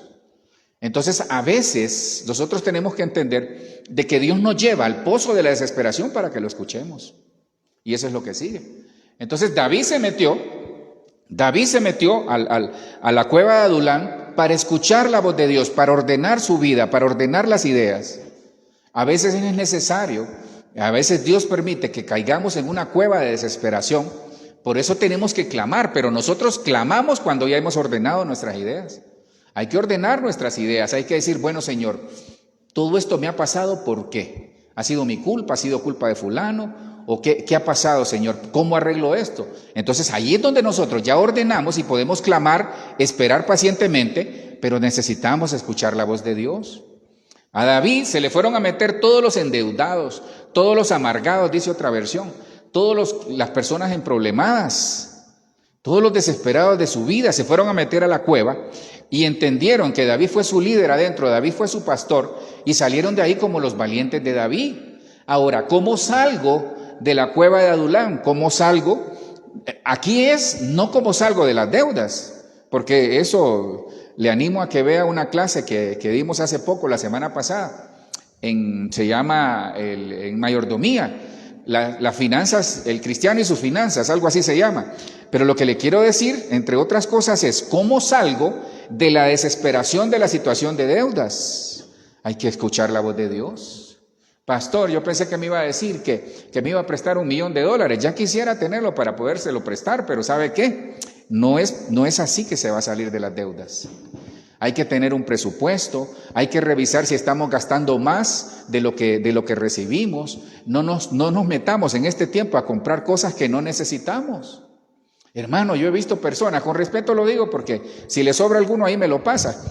Entonces, a veces nosotros tenemos que entender de que Dios nos lleva al pozo de la desesperación para que lo escuchemos. Y eso es lo que sigue. Entonces, David se metió a la cueva de Adulán para escuchar la voz de Dios, para ordenar su vida, para ordenar las ideas. A veces es necesario, a veces Dios permite que caigamos en una cueva de desesperación. Por eso tenemos que clamar, pero nosotros clamamos cuando ya hemos ordenado nuestras ideas. Hay que ordenar nuestras ideas, hay que decir, bueno, Señor, todo esto me ha pasado, ¿por qué? ¿Ha sido mi culpa? ¿Ha sido culpa de fulano? ¿O qué ha pasado, Señor? ¿Cómo arreglo esto? Entonces, ahí es donde nosotros ya ordenamos y podemos clamar, esperar pacientemente, pero necesitamos escuchar la voz de Dios. A David se le fueron a meter todos los endeudados, todos los amargados, dice otra versión, todas las personas emproblemadas, todos los desesperados de su vida se fueron a meter a la cueva y entendieron que David fue su líder adentro, David fue su pastor y salieron de ahí como los valientes de David. Ahora, ¿cómo salgo de la cueva de Adulán? ¿Cómo salgo? Aquí es no cómo salgo de las deudas, porque eso le animo a que vea una clase que dimos hace poco, la semana pasada, se llama en mayordomía. Las finanzas, el cristiano y sus finanzas, algo así se llama. Pero lo que le quiero decir, entre otras cosas, es cómo salgo de la desesperación de la situación de deudas. Hay que escuchar la voz de Dios. Pastor, yo pensé que me iba a decir que me iba a prestar $1,000,000. Ya quisiera tenerlo para podérselo prestar, pero ¿sabe qué? No es así que se va a salir de las deudas. Hay que tener un presupuesto, hay que revisar si estamos gastando más de lo que recibimos. No nos metamos en este tiempo a comprar cosas que no necesitamos. Hermano, yo he visto personas, con respeto lo digo porque si le sobra alguno ahí me lo pasa.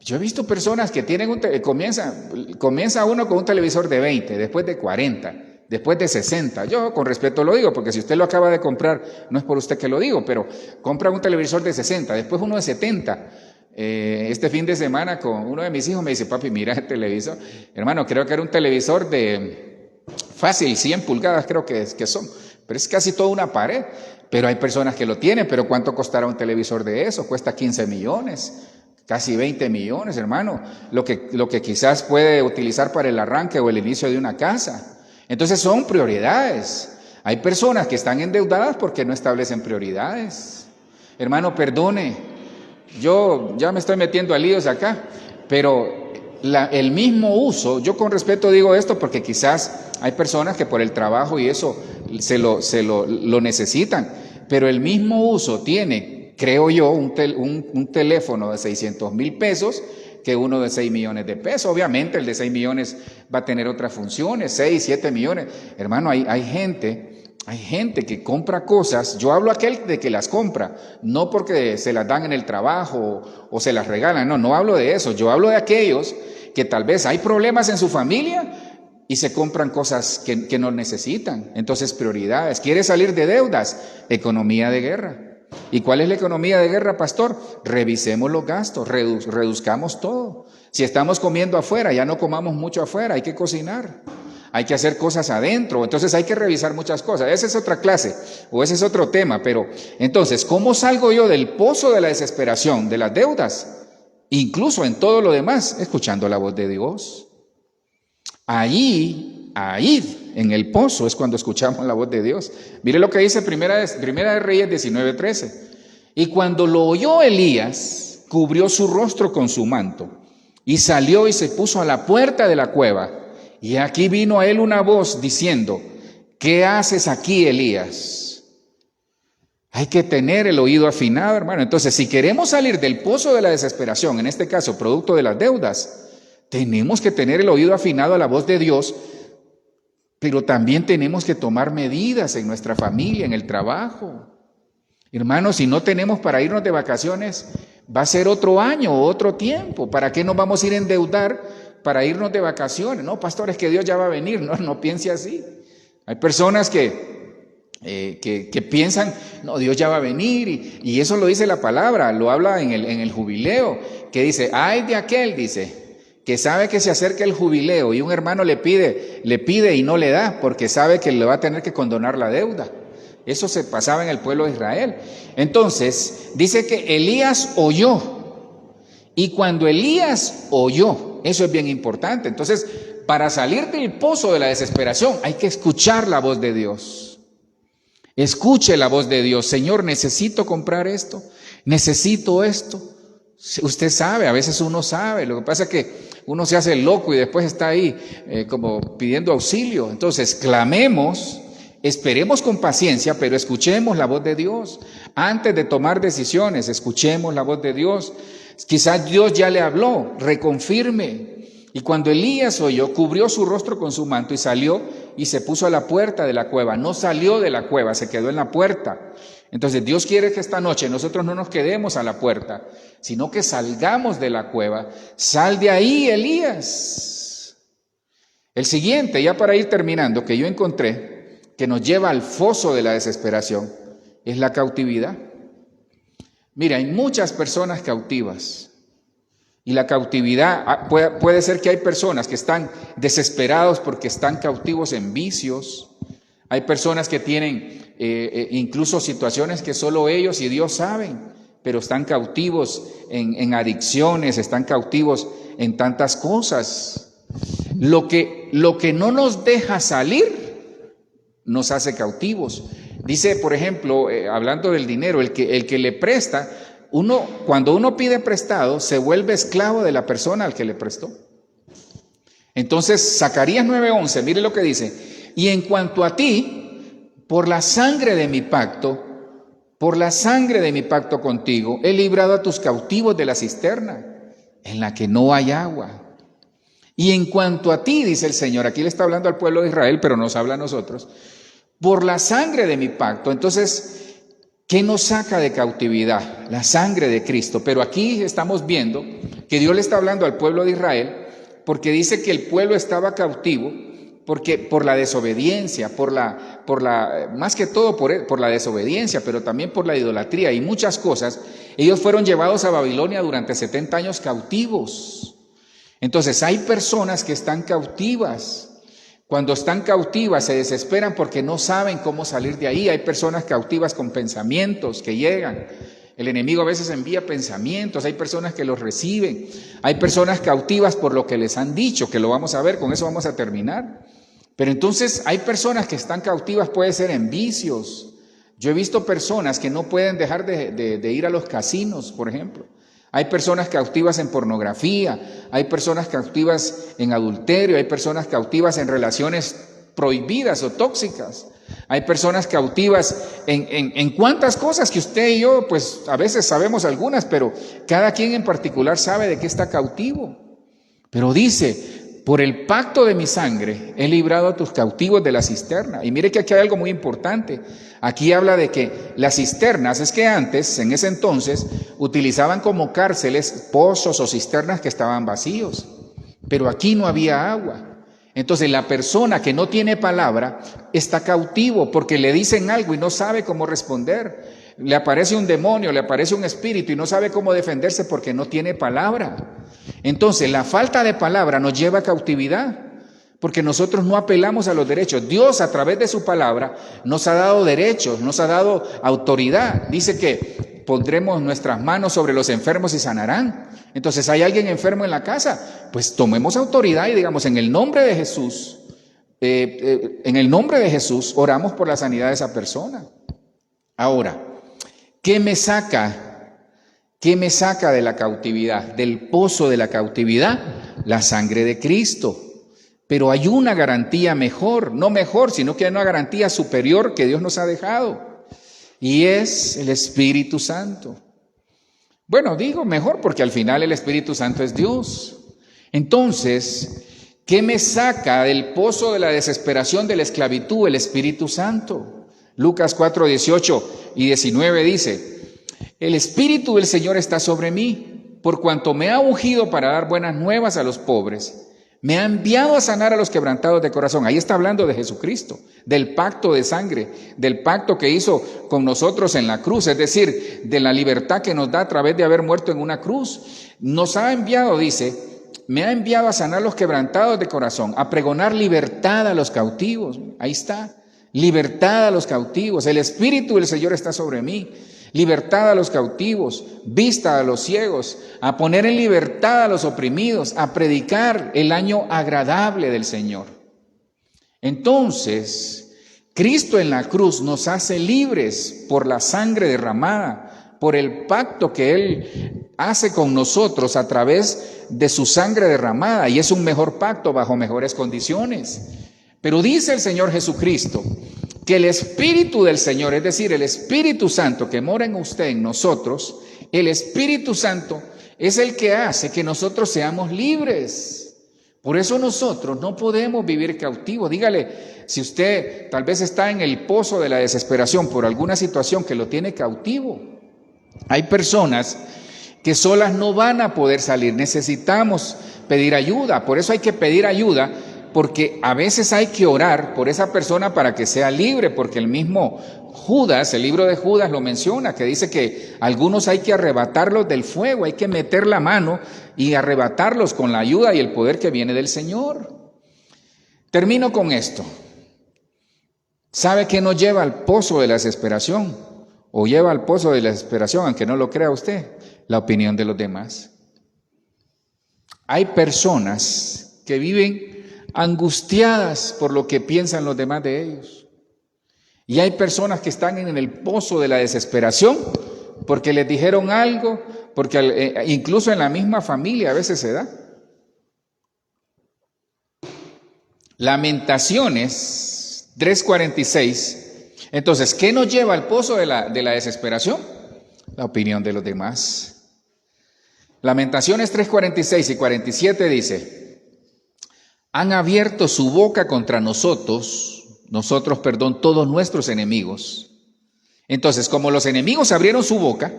Yo he visto personas que tienen comienza uno con un televisor de 20, después de 40, después de 60. Yo con respeto lo digo porque si usted lo acaba de comprar, no es por usted que lo digo, pero compra un televisor de 60, después uno de 70. Este fin de semana con uno de mis hijos me dice, papi, mira el televisor. Hermano, creo que era un televisor de fácil, 100 pulgadas creo que son, pero es casi toda una pared. Pero hay personas que lo tienen, pero ¿cuánto costará un televisor de eso? Cuesta 15 millones, casi 20 millones, hermano. Lo que quizás puede utilizar para el arranque o el inicio de una casa. Entonces son prioridades. Hay personas que están endeudadas porque no establecen prioridades. Hermano, perdone, yo ya me estoy metiendo a líos acá, pero el mismo uso, yo con respeto digo esto porque quizás hay personas que por el trabajo y eso lo necesitan, pero el mismo uso tiene, creo yo, un teléfono de 600,000 pesos que uno de 6 millones de pesos. Obviamente el de 6 millones va a tener otras funciones, 6, 7 millones. Hermano, hay gente que compra cosas. Yo hablo aquel de que las compra, no porque se las dan en el trabajo o se las regalan, no hablo de eso. Yo hablo de aquellos que tal vez hay problemas en su familia y se compran cosas que no necesitan. Entonces, prioridades. ¿Quiere salir de deudas? Economía de guerra. ¿Y cuál es la economía de guerra, pastor? Revisemos los gastos, reduzcamos todo. Si estamos comiendo afuera, ya no comamos mucho afuera, hay que cocinar. Hay que hacer cosas adentro, entonces hay que revisar muchas cosas. Esa es otra clase o ese es otro tema, pero entonces, ¿cómo salgo yo del pozo de la desesperación, de las deudas? Incluso en todo lo demás, escuchando la voz de Dios. Ahí, en el pozo es cuando escuchamos la voz de Dios. Mire lo que dice Primera de Reyes 19:13. Y cuando lo oyó Elías, cubrió su rostro con su manto y salió y se puso a la puerta de la cueva. Y aquí vino a él una voz diciendo, ¿qué haces aquí, Elías? Hay que tener el oído afinado, hermano. Entonces, si queremos salir del pozo de la desesperación, en este caso, producto de las deudas, tenemos que tener el oído afinado a la voz de Dios, pero también tenemos que tomar medidas en nuestra familia, en el trabajo. Hermanos, si no tenemos para irnos de vacaciones, va a ser otro año o otro tiempo. ¿Para qué nos vamos a ir a endeudar para irnos de vacaciones? No, pastor, es que Dios ya va a venir. No piense así. Hay personas que piensan, no, Dios ya va a venir, y eso lo dice la palabra, lo habla en el jubileo, que dice, ay de aquel, dice, que sabe que se acerca el jubileo y un hermano le pide y no le da, porque sabe que le va a tener que condonar la deuda. Eso se pasaba en el pueblo de Israel. Entonces, dice que Elías oyó, y cuando Elías oyó, eso es bien importante. Entonces, para salir del pozo de la desesperación, hay que escuchar la voz de Dios. Escuche la voz de Dios. Señor, necesito comprar esto, necesito esto. Usted sabe, a veces uno sabe, lo que pasa es que uno se hace loco y después está ahí como pidiendo auxilio. Entonces, clamemos, esperemos con paciencia, pero escuchemos la voz de Dios. Antes de tomar decisiones, escuchemos la voz de Dios. Quizás Dios ya le habló, reconfirme. Y cuando Elías oyó, cubrió su rostro con su manto y salió y se puso a la puerta de la cueva. No salió de la cueva, se quedó en la puerta. Entonces Dios quiere que esta noche nosotros no nos quedemos a la puerta, sino que salgamos de la cueva. Sal de ahí, Elías. El siguiente, ya para ir terminando, que yo encontré, que nos lleva al foso de la desesperación, es la cautividad. Mira, hay muchas personas cautivas. Y la cautividad, puede ser que hay personas que están desesperados porque están cautivos en vicios. Hay personas que tienen incluso situaciones que solo ellos y Dios saben, pero están cautivos en adicciones, están cautivos en tantas cosas. Lo que no nos deja salir nos hace cautivos. Dice, por ejemplo, hablando del dinero, el que le presta, cuando uno pide prestado, se vuelve esclavo de la persona al que le prestó. Entonces, Zacarías 9:11, mire lo que dice: y en cuanto a ti, por la sangre de mi pacto contigo, he librado a tus cautivos de la cisterna, en la que no hay agua. Y en cuanto a ti, dice el Señor, aquí le está hablando al pueblo de Israel, pero nos habla a nosotros, por la sangre de mi pacto. Entonces, ¿qué nos saca de cautividad? La sangre de Cristo. Pero aquí estamos viendo que Dios le está hablando al pueblo de Israel, porque dice que el pueblo estaba cautivo porque por la desobediencia, más que todo por la desobediencia, pero también por la idolatría y muchas cosas. Ellos fueron llevados a Babilonia durante 70 años cautivos. Entonces hay personas que están cautivas. Cuando están cautivas se desesperan porque no saben cómo salir de ahí. Hay personas cautivas con pensamientos que llegan. El enemigo a veces envía pensamientos, hay personas que los reciben. Hay personas cautivas por lo que les han dicho, que lo vamos a ver, con eso vamos a terminar. Pero entonces hay personas que están cautivas, puede ser en vicios. Yo he visto personas que no pueden dejar de ir a los casinos, por ejemplo. Hay personas cautivas en pornografía, hay personas cautivas en adulterio, hay personas cautivas en relaciones prohibidas o tóxicas. Hay personas cautivas en cuántas cosas que usted y yo, pues a veces sabemos algunas, pero cada quien en particular sabe de qué está cautivo. Pero dice, por el pacto de mi sangre he librado a tus cautivos de la cisterna. Y mire que aquí hay algo muy importante. Aquí habla de que las cisternas, es que antes, en ese entonces, utilizaban como cárceles pozos o cisternas que estaban vacíos. Pero aquí no había agua. Entonces la persona que no tiene palabra está cautivo porque le dicen algo y no sabe cómo responder. Le aparece un demonio, le aparece un espíritu y no sabe cómo defenderse porque no tiene palabra. Entonces la falta de palabra nos lleva a cautividad porque nosotros no apelamos a los derechos. Dios a través de su palabra nos ha dado derechos, nos ha dado autoridad. Dice que pondremos nuestras manos sobre los enfermos y sanarán. Entonces, ¿hay alguien enfermo en la casa? Pues tomemos autoridad y digamos, en el nombre de Jesús, oramos por la sanidad de esa persona. Ahora, ¿qué me saca de la cautividad, del pozo de la cautividad? La sangre de Cristo. Pero hay una garantía mejor, no mejor, sino que hay una garantía superior que Dios nos ha dejado. y es el Espíritu Santo. Bueno, digo mejor porque al final el Espíritu Santo es Dios. Entonces, ¿qué me saca del pozo de la desesperación, de la esclavitud? El Espíritu Santo. Lucas 4, 18 y 19 dice: el Espíritu del Señor está sobre mí, por cuanto me ha ungido para dar buenas nuevas a los pobres. Me ha enviado a sanar a los quebrantados de corazón. Ahí está hablando de Jesucristo, del pacto de sangre, del pacto que hizo con nosotros en la cruz, es decir, de la libertad que nos da a través de haber muerto en una cruz. Nos ha enviado, dice, me ha enviado a sanar a los quebrantados de corazón, a pregonar libertad a los cautivos. Ahí está, libertad a los cautivos. El Espíritu del Señor está sobre mí. Libertad a los cautivos, vista a los ciegos, a poner en libertad a los oprimidos, a predicar el año agradable del Señor. Entonces, Cristo en la cruz nos hace libres por la sangre derramada, por el pacto que Él hace con nosotros a través de su sangre derramada, y es un mejor pacto bajo mejores condiciones. Pero dice el Señor Jesucristo que el Espíritu del Señor, es decir, el Espíritu Santo que mora en usted, en nosotros, el Espíritu Santo es el que hace que nosotros seamos libres. Por eso nosotros no podemos vivir cautivos. Dígale, si usted tal vez está en el pozo de la desesperación por alguna situación que lo tiene cautivo. Hay personas que solas no van a poder salir. Necesitamos pedir ayuda. Por eso hay que pedir ayuda, porque a veces hay que orar por esa persona para que sea libre, porque el mismo Judas, el libro de Judas lo menciona, que dice que algunos hay que arrebatarlos del fuego, hay que meter la mano y arrebatarlos con la ayuda y el poder que viene del Señor. Termino con esto. ¿Sabe qué nos lleva al pozo de la desesperación? O lleva al pozo de la desesperación, aunque no lo crea usted, la opinión de los demás. Hay personas que viven angustiadas por lo que piensan los demás de ellos. Y hay personas que están en el pozo de la desesperación porque les dijeron algo, porque incluso en la misma familia a veces se da. Lamentaciones 3:46. Entonces, ¿qué nos lleva al pozo de la desesperación? La opinión de los demás. Lamentaciones 3:46 y 47 dice: han abierto su boca contra nosotros, todos nuestros enemigos. Entonces, como los enemigos abrieron su boca,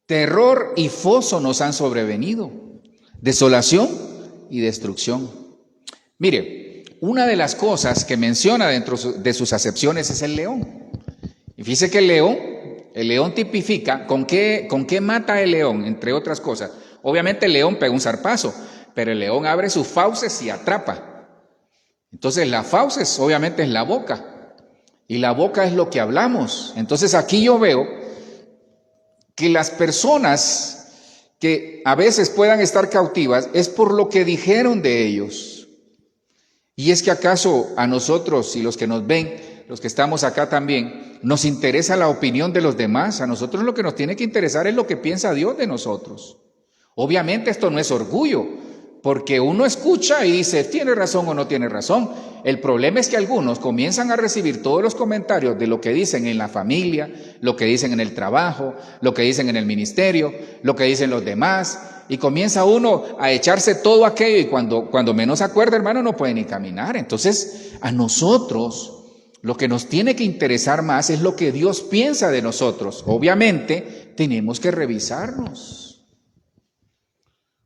terror y foso nos han sobrevenido, desolación y destrucción. Mire, una de las cosas que menciona dentro de sus acepciones es el león. Y fíjese que el león tipifica, ¿con qué mata el león? Entre otras cosas. Obviamente el león pega un zarpazo, pero el león abre sus fauces y atrapa. Entonces la fauces obviamente es la boca, y la boca es lo que hablamos. Entonces aquí yo veo que las personas que a veces puedan estar cautivas es por lo que dijeron de ellos. Y es que acaso a nosotros y los que nos ven, los que estamos acá también, nos interesa la opinión de los demás. A nosotros lo que nos tiene que interesar es lo que piensa Dios de nosotros. Obviamente esto no es orgullo, porque uno escucha y dice, ¿tiene razón o no tiene razón? El problema es que algunos comienzan a recibir todos los comentarios de lo que dicen en la familia, lo que dicen en el trabajo, lo que dicen en el ministerio, lo que dicen los demás, y comienza uno a echarse todo aquello, y cuando menos se acuerda, hermano, no puede ni caminar. Entonces, a nosotros lo que nos tiene que interesar más es lo que Dios piensa de nosotros. Obviamente, tenemos que revisarnos.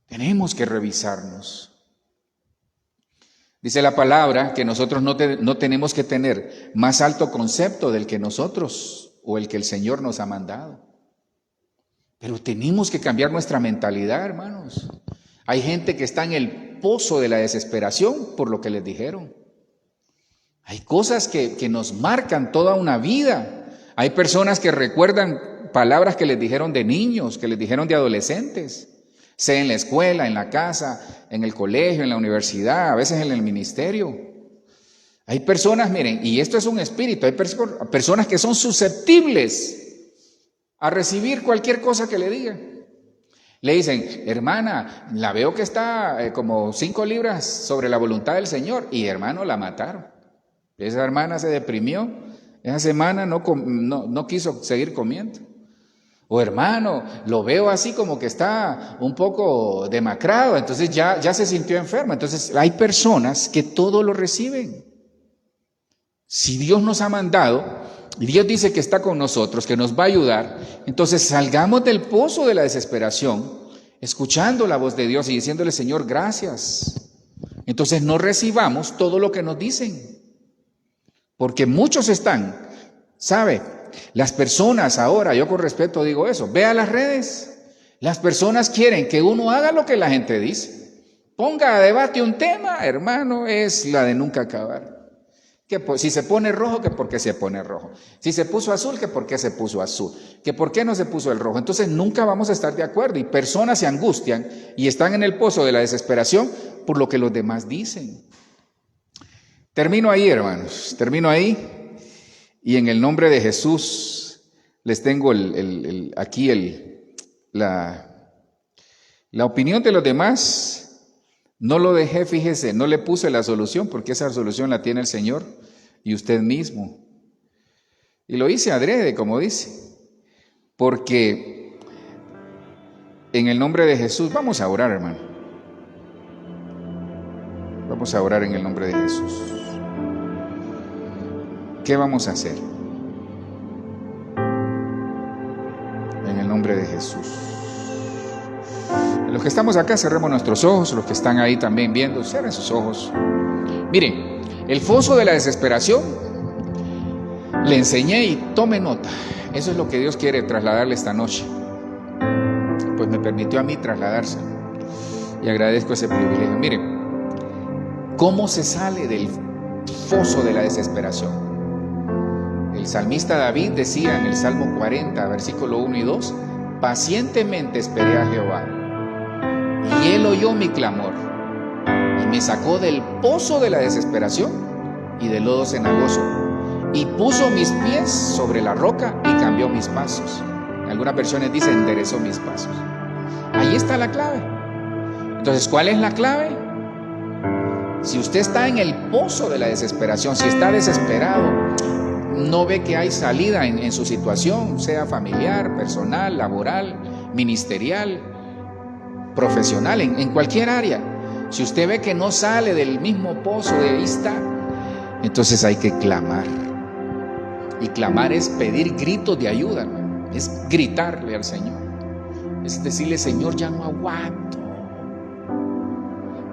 Tenemos que revisarnos. Dice la palabra que nosotros no tenemos que tener más alto concepto del que nosotros o el que el Señor nos ha mandado. Pero tenemos que cambiar nuestra mentalidad, hermanos. Hay gente que está en el pozo de la desesperación por lo que les dijeron. Hay cosas que nos marcan toda una vida. Hay personas que recuerdan palabras que les dijeron de niños, que les dijeron de adolescentes. Sea en la escuela, en la casa, en el colegio, en la universidad, a veces en el ministerio. Hay personas, miren, y esto es un espíritu, hay personas que son susceptibles a recibir cualquier cosa que le digan. Le dicen, hermana, la veo que está como 5 libras sobre la voluntad del Señor, y hermano, la mataron. Esa hermana se deprimió Esa semana no quiso seguir comiendo. O hermano, lo veo así como que está un poco demacrado, entonces ya se sintió enfermo. Entonces hay personas que todo lo reciben. Si Dios nos ha mandado, y Dios dice que está con nosotros, que nos va a ayudar, entonces salgamos del pozo de la desesperación, escuchando la voz de Dios y diciéndole, Señor, gracias. Entonces no recibamos todo lo que nos dicen, porque muchos están, ¿sabe? Las personas ahora, yo con respeto digo eso, vea las redes, las personas quieren que uno haga lo que la gente dice. Ponga a debate un tema, hermano, es la de nunca acabar. Que si se pone rojo, que por qué se pone rojo. Si se puso azul, que por qué se puso azul. Que por qué no se puso el rojo. Entonces nunca vamos a estar de acuerdo y personas se angustian y están en el pozo de la desesperación por lo que los demás dicen. Termino ahí, hermanos, termino ahí y en el nombre de Jesús les tengo aquí la opinión de los demás. No lo dejé, fíjese, no le puse la solución porque esa solución la tiene el Señor y usted mismo. Y lo hice adrede, como dice, porque en el nombre de Jesús, vamos a orar, hermano. Vamos a orar en el nombre de Jesús. ¿Qué vamos a hacer? En el nombre de Jesús. Los que estamos acá, cerremos nuestros ojos. Los que están ahí también viendo, cierren sus ojos. Miren, el foso de la desesperación, le enseñé y tome nota. Eso es lo que Dios quiere trasladarle esta noche. Pues me permitió a mí trasladarse. Y agradezco ese privilegio. Miren, ¿cómo se sale del foso de la desesperación? El salmista David decía en el Salmo 40, versículo 1 y 2, pacientemente esperé a Jehová. Y Él oyó mi clamor y me sacó del pozo de la desesperación y del lodo cenagoso y puso mis pies sobre la roca y cambió mis pasos. En algunas versiones dice enderezó mis pasos. Ahí está la clave. Entonces, ¿cuál es la clave? Si usted está en el pozo de la desesperación, si está desesperado, no ve que hay salida en su situación, sea familiar, personal, laboral, ministerial, profesional, en cualquier área. Si usted ve que no sale del mismo pozo, de ahí está, entonces hay que clamar. Y clamar es pedir gritos de ayuda, ¿no? Es gritarle al Señor, es decirle, Señor, ya no aguanto.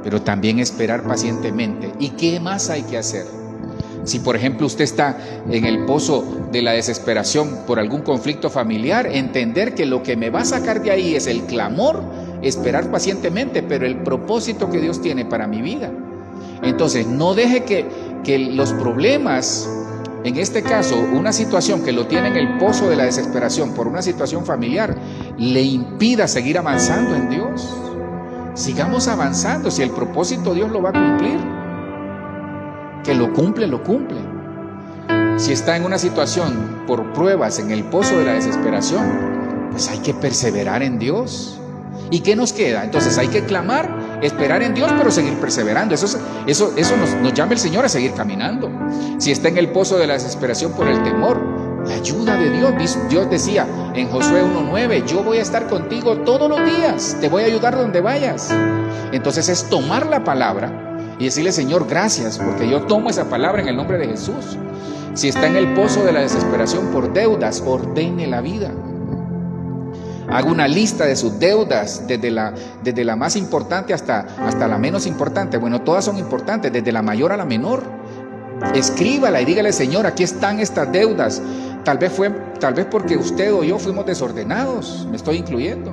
Pero también esperar pacientemente. ¿Y qué más hay que hacer? Si por ejemplo usted está en el pozo de la desesperación por algún conflicto familiar, entender que lo que me va a sacar de ahí es el clamor, esperar pacientemente, pero el propósito que Dios tiene para mi vida. Entonces no deje que los problemas, en este caso una situación que lo tiene en el pozo de la desesperación por una situación familiar, le impida seguir avanzando en Dios. Sigamos avanzando, si el propósito Dios lo va a cumplir. Que lo cumple, lo cumple. Si está en una situación por pruebas en el pozo de la desesperación, pues hay que perseverar en Dios. ¿Y qué nos queda? Entonces hay que clamar, esperar en Dios, pero seguir perseverando. Eso nos llama el Señor a seguir caminando. Si está en el pozo de la desesperación por el temor, la ayuda de Dios. Dios decía en Josué 1:9, yo voy a estar contigo todos los días, te voy a ayudar donde vayas. Entonces es tomar la palabra y decirle, Señor, gracias, porque yo tomo esa palabra en el nombre de Jesús. Si está en el pozo de la desesperación por deudas, ordene la vida. Haga una lista de sus deudas, desde la más importante hasta la menos importante. Bueno, todas son importantes, desde la mayor a la menor. Escríbala y dígale, Señor, aquí están estas deudas. Tal vez porque usted o yo fuimos desordenados, me estoy incluyendo.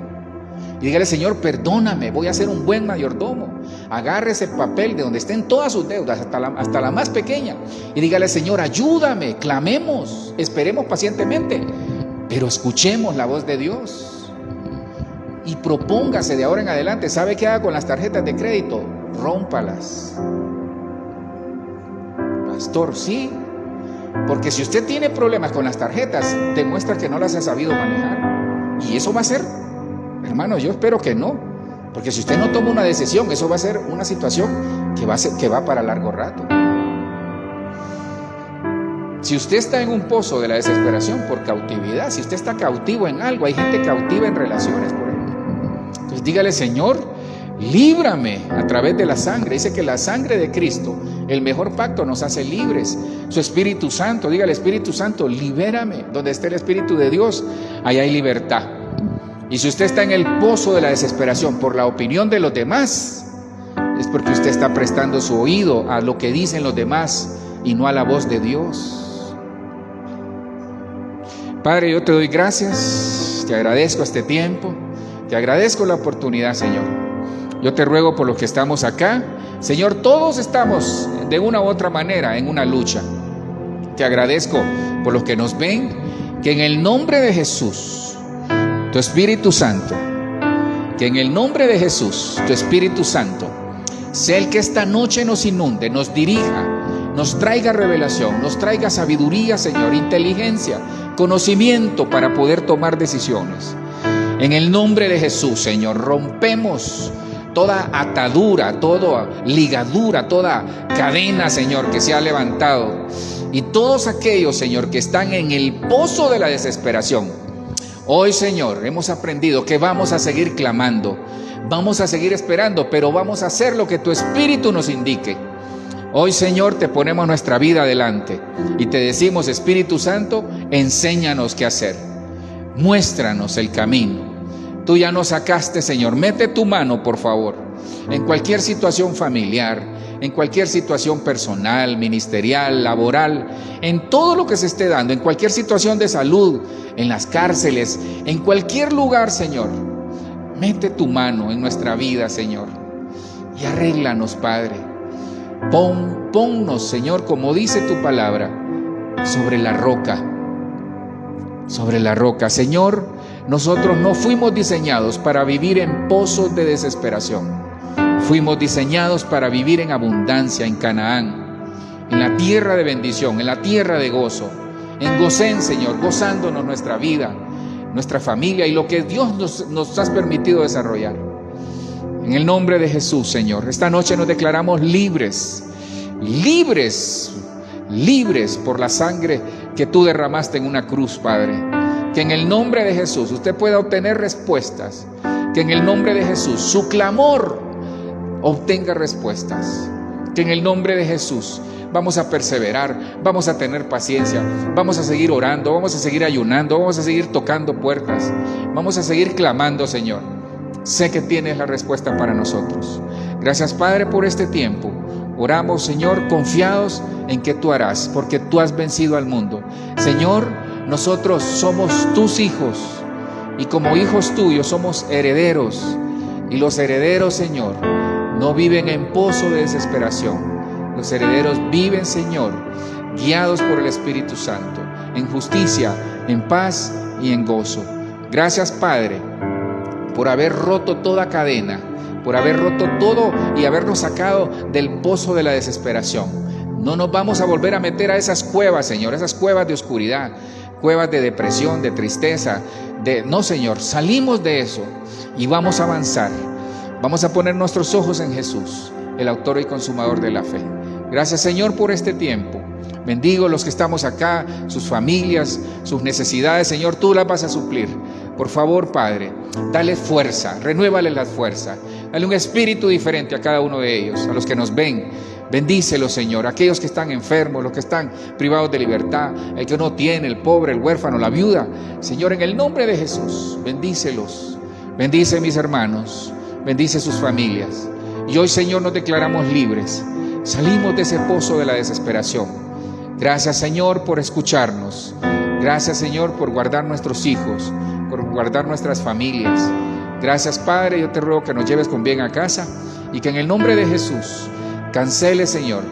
Y dígale, Señor, perdóname, voy a ser un buen mayordomo. Agarre ese papel de donde estén todas sus deudas, hasta la más pequeña, y dígale, Señor, ayúdame, clamemos, esperemos pacientemente, pero escuchemos la voz de Dios. Y propóngase de ahora en adelante, ¿sabe qué haga con las tarjetas de crédito? Rómpalas. Pastor, sí, porque si usted tiene problemas con las tarjetas, demuestra que no las ha sabido manejar. Y eso va a ser, hermano, yo espero que no, porque si usted no toma una decisión, eso va a ser una situación que va para largo rato. Si usted está en un pozo de la desesperación por cautividad, si usted está cautivo en algo, hay gente cautiva en relaciones, por ejemplo. Entonces dígale: Señor, líbrame a través de la sangre. Dice que la sangre de Cristo, el mejor pacto, nos hace libres. Su Espíritu Santo, dígale: Espíritu Santo, libérame. Donde esté el Espíritu de Dios, ahí hay libertad. Y si usted está en el pozo de la desesperación por la opinión de los demás, es porque usted está prestando su oído a lo que dicen los demás y no a la voz de Dios. Padre, yo te doy gracias, te agradezco este tiempo, te agradezco la oportunidad, Señor. Yo te ruego por los que estamos acá, Señor, todos estamos de una u otra manera en una lucha. Te agradezco por los que nos ven, que en el nombre de Jesús, tu Espíritu Santo, que en el nombre de Jesús, tu Espíritu Santo, sea el que esta noche nos inunde, nos dirija, nos traiga revelación, nos traiga sabiduría, Señor, inteligencia, conocimiento para poder tomar decisiones. En el nombre de Jesús, Señor, rompemos toda atadura, toda ligadura, toda cadena, Señor, que se ha levantado. Y todos aquellos, Señor, que están en el pozo de la desesperación. Hoy, Señor, hemos aprendido que vamos a seguir clamando, vamos a seguir esperando, pero vamos a hacer lo que tu Espíritu nos indique. Hoy, Señor, te ponemos nuestra vida adelante y te decimos: Espíritu Santo, enséñanos qué hacer. Muéstranos el camino. Tú ya nos sacaste, Señor. Mete tu mano, por favor, en cualquier situación familiar, en cualquier situación personal, ministerial, laboral, en todo lo que se esté dando, en cualquier situación de salud, en las cárceles, en cualquier lugar, Señor. Mete tu mano en nuestra vida, Señor, y arréglanos, Padre. Ponnos, Señor, como dice tu palabra, sobre la roca. Sobre la roca. Señor, nosotros no fuimos diseñados para vivir en pozos de desesperación. Fuimos diseñados para vivir en abundancia, en Canaán, en la tierra de bendición, en la tierra de gozo, en Gosén, Señor, gozándonos nuestra vida, nuestra familia y lo que Dios nos has permitido desarrollar. En el nombre de Jesús, Señor, esta noche nos declaramos libres, libres, libres por la sangre que tú derramaste en una cruz, Padre. Que en el nombre de Jesús usted pueda obtener respuestas. Que en el nombre de Jesús su clamor obtenga respuestas. Que en el nombre de Jesús vamos a perseverar, vamos a tener paciencia, vamos a seguir orando, vamos a seguir ayunando, vamos a seguir tocando puertas, vamos a seguir clamando, Señor. Sé que tienes la respuesta para nosotros. Gracias, Padre, por este tiempo. Oramos, Señor, confiados en que tú harás, porque tú has vencido al mundo. Señor, nosotros somos tus hijos y como hijos tuyos somos herederos. Y los herederos, Señor, no viven en pozo de desesperación. Los herederos viven, Señor, guiados por el Espíritu Santo, en justicia, en paz y en gozo. Gracias, Padre, por haber roto toda cadena, por haber roto todo y habernos sacado del pozo de la desesperación. No nos vamos a volver a meter a esas cuevas, Señor, esas cuevas de oscuridad, cuevas de depresión, de tristeza. No, Señor, salimos de eso y vamos a avanzar. Vamos a poner nuestros ojos en Jesús, el autor y consumador de la fe. Gracias, Señor, por este tiempo. Bendigo a los que estamos acá, sus familias, sus necesidades, Señor, tú las vas a suplir. Por favor, Padre, dale fuerza, renuévale la fuerza. Dale un espíritu diferente a cada uno de ellos, a los que nos ven. Bendícelos, Señor, aquellos que están enfermos, los que están privados de libertad, el que no tiene, el pobre, el huérfano, la viuda. Señor, en el nombre de Jesús, bendícelos. Bendice mis hermanos, bendice sus familias. Y hoy, Señor, nos declaramos libres. Salimos de ese pozo de la desesperación. Gracias, Señor, por escucharnos. Gracias, Señor, por guardar nuestros hijos, por guardar nuestras familias. Gracias, Padre, yo te ruego que nos lleves con bien a casa y que en el nombre de Jesús cancele, Señor,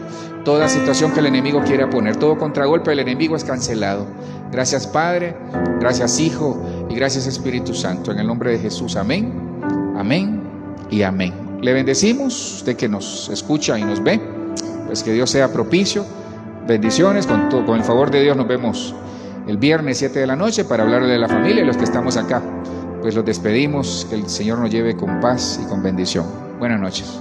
toda situación que el enemigo quiera poner. Todo contragolpe del enemigo es cancelado. Gracias, Padre, gracias, Hijo, y gracias, Espíritu Santo. En el nombre de Jesús, amén, amén y amén. Le bendecimos, usted que nos escucha y nos ve, pues que Dios sea propicio. Bendiciones, con el favor de Dios nos vemos el viernes 7 de la noche para hablarle de la familia y los que estamos acá. Pues los despedimos, que el Señor nos lleve con paz y con bendición. Buenas noches.